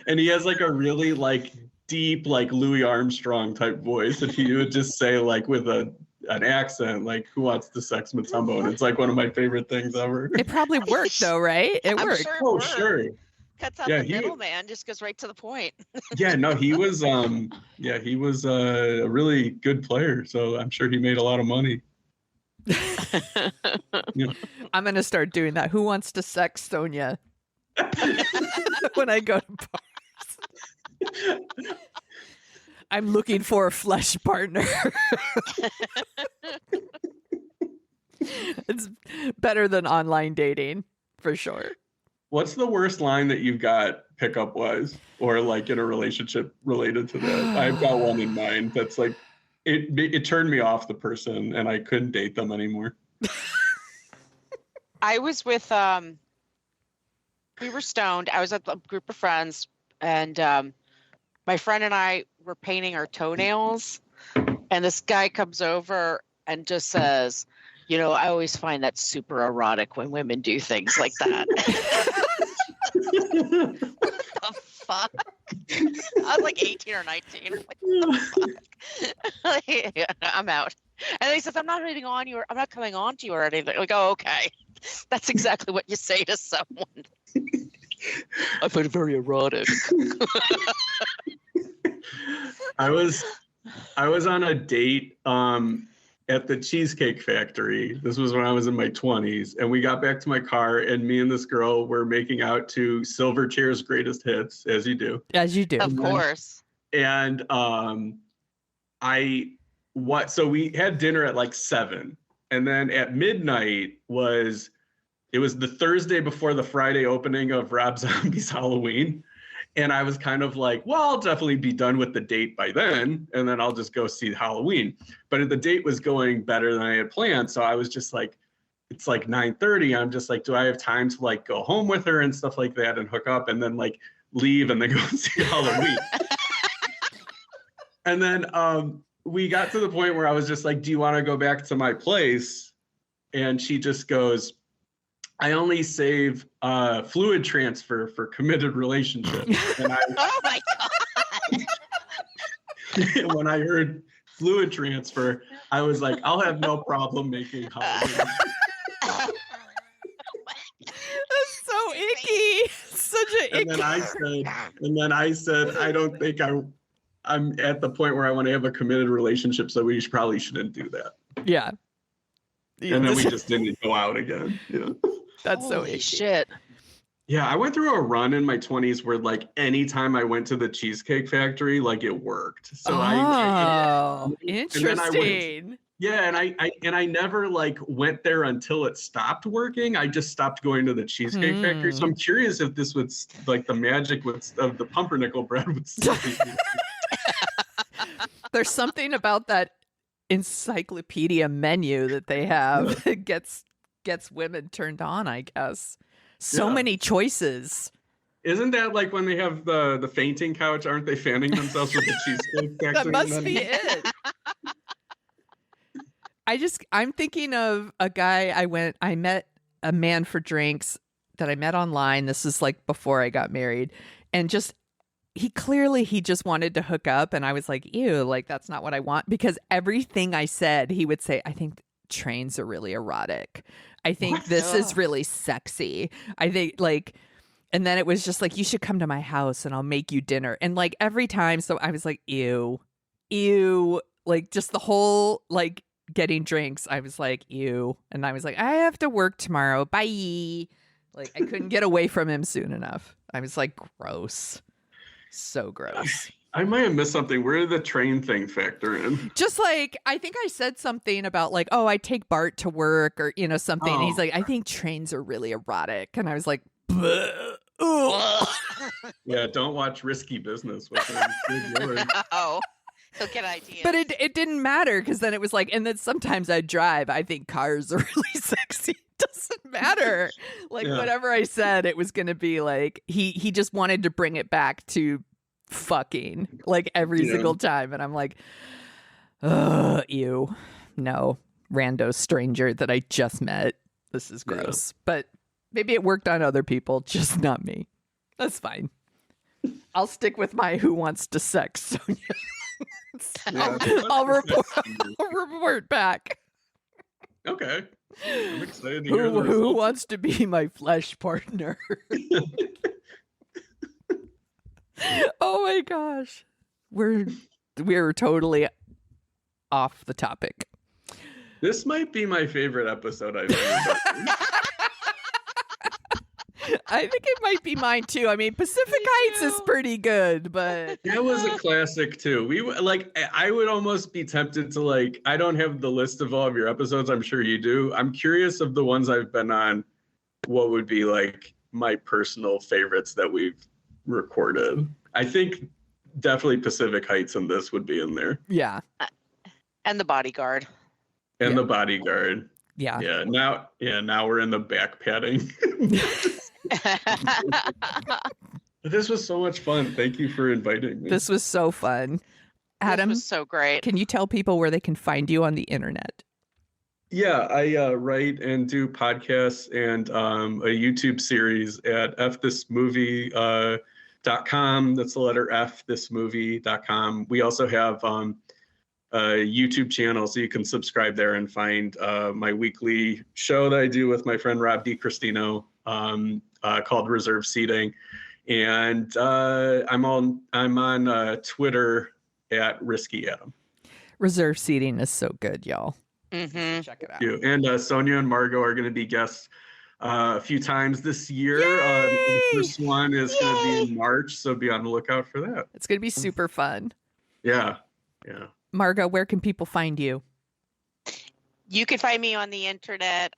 And he has like a really like deep, like Louis Armstrong type voice, and he would just say like with an accent, like, "Who wants to sex Mutombo?" And it's like one of my favorite things ever. It probably worked though, right? It I'm worked. sure it Oh, worked. sure. Cuts out Yeah, the middleman, just goes right to the point. Yeah, no, he was a really good player, so I'm sure he made a lot of money. Yeah. I'm gonna start doing that. Who wants to sex Sonia? When I go to bars. I'm looking for a flesh partner. It's better than online dating, for sure. What's the worst line that you've got pickup wise, or like in a relationship related to that? I've got one in mind that's like it turned me off the person, and I couldn't date them anymore. I was with we were stoned. I was with a group of friends, and my friend and I were painting our toenails, and this guy comes over and just says, "You know, I always find that super erotic when women do things like that." What the fuck? I was like 18 or 19. I'm like, what the fuck? I'm out. And he says, "I'm not hitting on you, or I'm not coming on to you or anything." Like, oh, okay. That's exactly what you say to someone. I find it very erotic. I was on a date at the Cheesecake Factory. This was when I was in my 20s, and we got back to my car, and me and this girl were making out to Silverchair's Greatest Hits, as you do. As you do. Of course. And so we had dinner at like 7, and then at midnight it was the Thursday before the Friday opening of Rob Zombie's Halloween. And I was kind of like, well, I'll definitely be done with the date by then, and then I'll just go see Halloween. But the date was going better than I had planned. So I was just like, it's like 9:30. I'm just like, do I have time to like go home with her and stuff like that and hook up and then like leave and then go see Halloween? And then we got to the point where I was just like, do you want to go back to my place? And she just goes, "I only save fluid transfer for committed relationships." And Oh my God. when I heard fluid transfer, I was like, I'll have no problem making Halloween. That's so icky. Such an icky. And then I said, I don't think I'm at the point where I want to have a committed relationship, so we probably shouldn't do that. Yeah. And then we just didn't go out again. Yeah. That's so Holy icky. shit. Yeah, I went through a run in my 20s where like anytime I went to the Cheesecake Factory, like it worked. So Interesting. and I never like went there until it stopped working. I just stopped going to the Cheesecake Factory. So I'm curious if this would like the magic of the pumpernickel bread would still be. There's something about that encyclopedia menu that they have that gets women turned on, I guess. So many choices. Isn't that like when they have the fainting couch? Aren't they fanning themselves with the Cheesecake Factory? That must be it. I'm thinking of a guy I met a man for drinks that I met online. This is like before I got married. And he just wanted to hook up. And I was like, ew, like that's not what I want. Because everything I said, he would say, I think trains are really erotic. I think this is really sexy. I think like, and then it was just like, you should come to my house and I'll make you dinner. And like every time, so I was like, ew, like just the whole like getting drinks. I was like, ew. And I was like, I have to work tomorrow. Bye. Like, I couldn't get away from him soon enough. I was like, gross. So gross. I might have missed something. Where did the train thing factor in? Just like, I think I said something about like, oh, I take Bart to work or, something. And he's like, I think trains are really erotic. And I was like, Yeah, don't watch Risky Business with him. Good Lord. No. He'll get ideas. But it didn't matter because then it was like, and then sometimes I drive. I think cars are really sexy. Doesn't matter. Like whatever I said, it was going to be like, he just wanted to bring it back to fucking like every single time. And I'm like, ew. No, rando stranger that I just met. This is gross. But maybe it worked on other people, just not me. That's fine. I'll stick with my who wants to sex Sonia. I'll report back. Okay. I'm excited to hear who wants to be my flesh partner? Oh my gosh. We're totally off the topic. This might be my favorite episode I've ever done. I think it might be mine too. I mean, Pacific Heights is pretty good, but that was a classic too. I would almost be tempted to like. I don't have the list of all of your episodes. I'm sure you do. I'm curious of the ones I've been on. What would be like my personal favorites that we've recorded? I think definitely Pacific Heights and this would be in there. Yeah, and The Bodyguard. And The Bodyguard. Yeah. Yeah. Now we're in the back padding. This was so much fun. Thank you for inviting me. This was so fun. Adam, this was so great. Can you tell people where they can find you on the internet? Yeah, I write and do podcasts and a YouTube series at fthismovie.com. That's the letter F, thismovie.com. We also have a YouTube channel, so you can subscribe there and find my weekly show that I do with my friend Rob DiCristino called Reserve Seating. And I'm on Twitter at Riske Adam. Reserve Seating is so good, y'all. Mm-hmm. Check it out. And Sonia and Margot are going to be guests a few times this year. The first one is going to be in March, so be on the lookout for that. It's going to be super fun. Yeah. Margot, where can people find you? You can find me on the internet,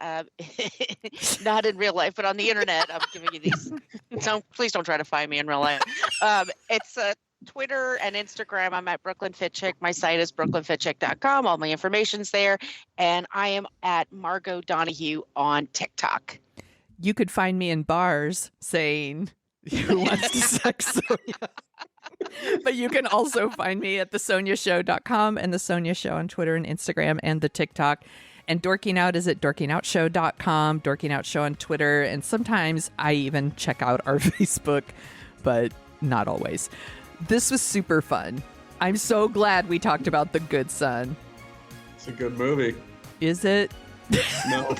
not in real life, but on the internet. I'm giving you these. Please don't try to find me in real life. It's Twitter and Instagram. I'm at Brooklyn Fitchick. My site is brooklynfitchick.com. All my information's there. And I am at Margot Donahue on TikTok. You could find me in bars saying, who wants to sex Sonia? But you can also find me at thesoniashow.com and The Sonia Show on Twitter and Instagram and the TikTok. And Dorking Out is at dorkingoutshow.com, Dorking Out Show on Twitter. And sometimes I even check out our Facebook, but not always. This was super fun. I'm so glad we talked about The Good Son. It's a good movie. Is it? No.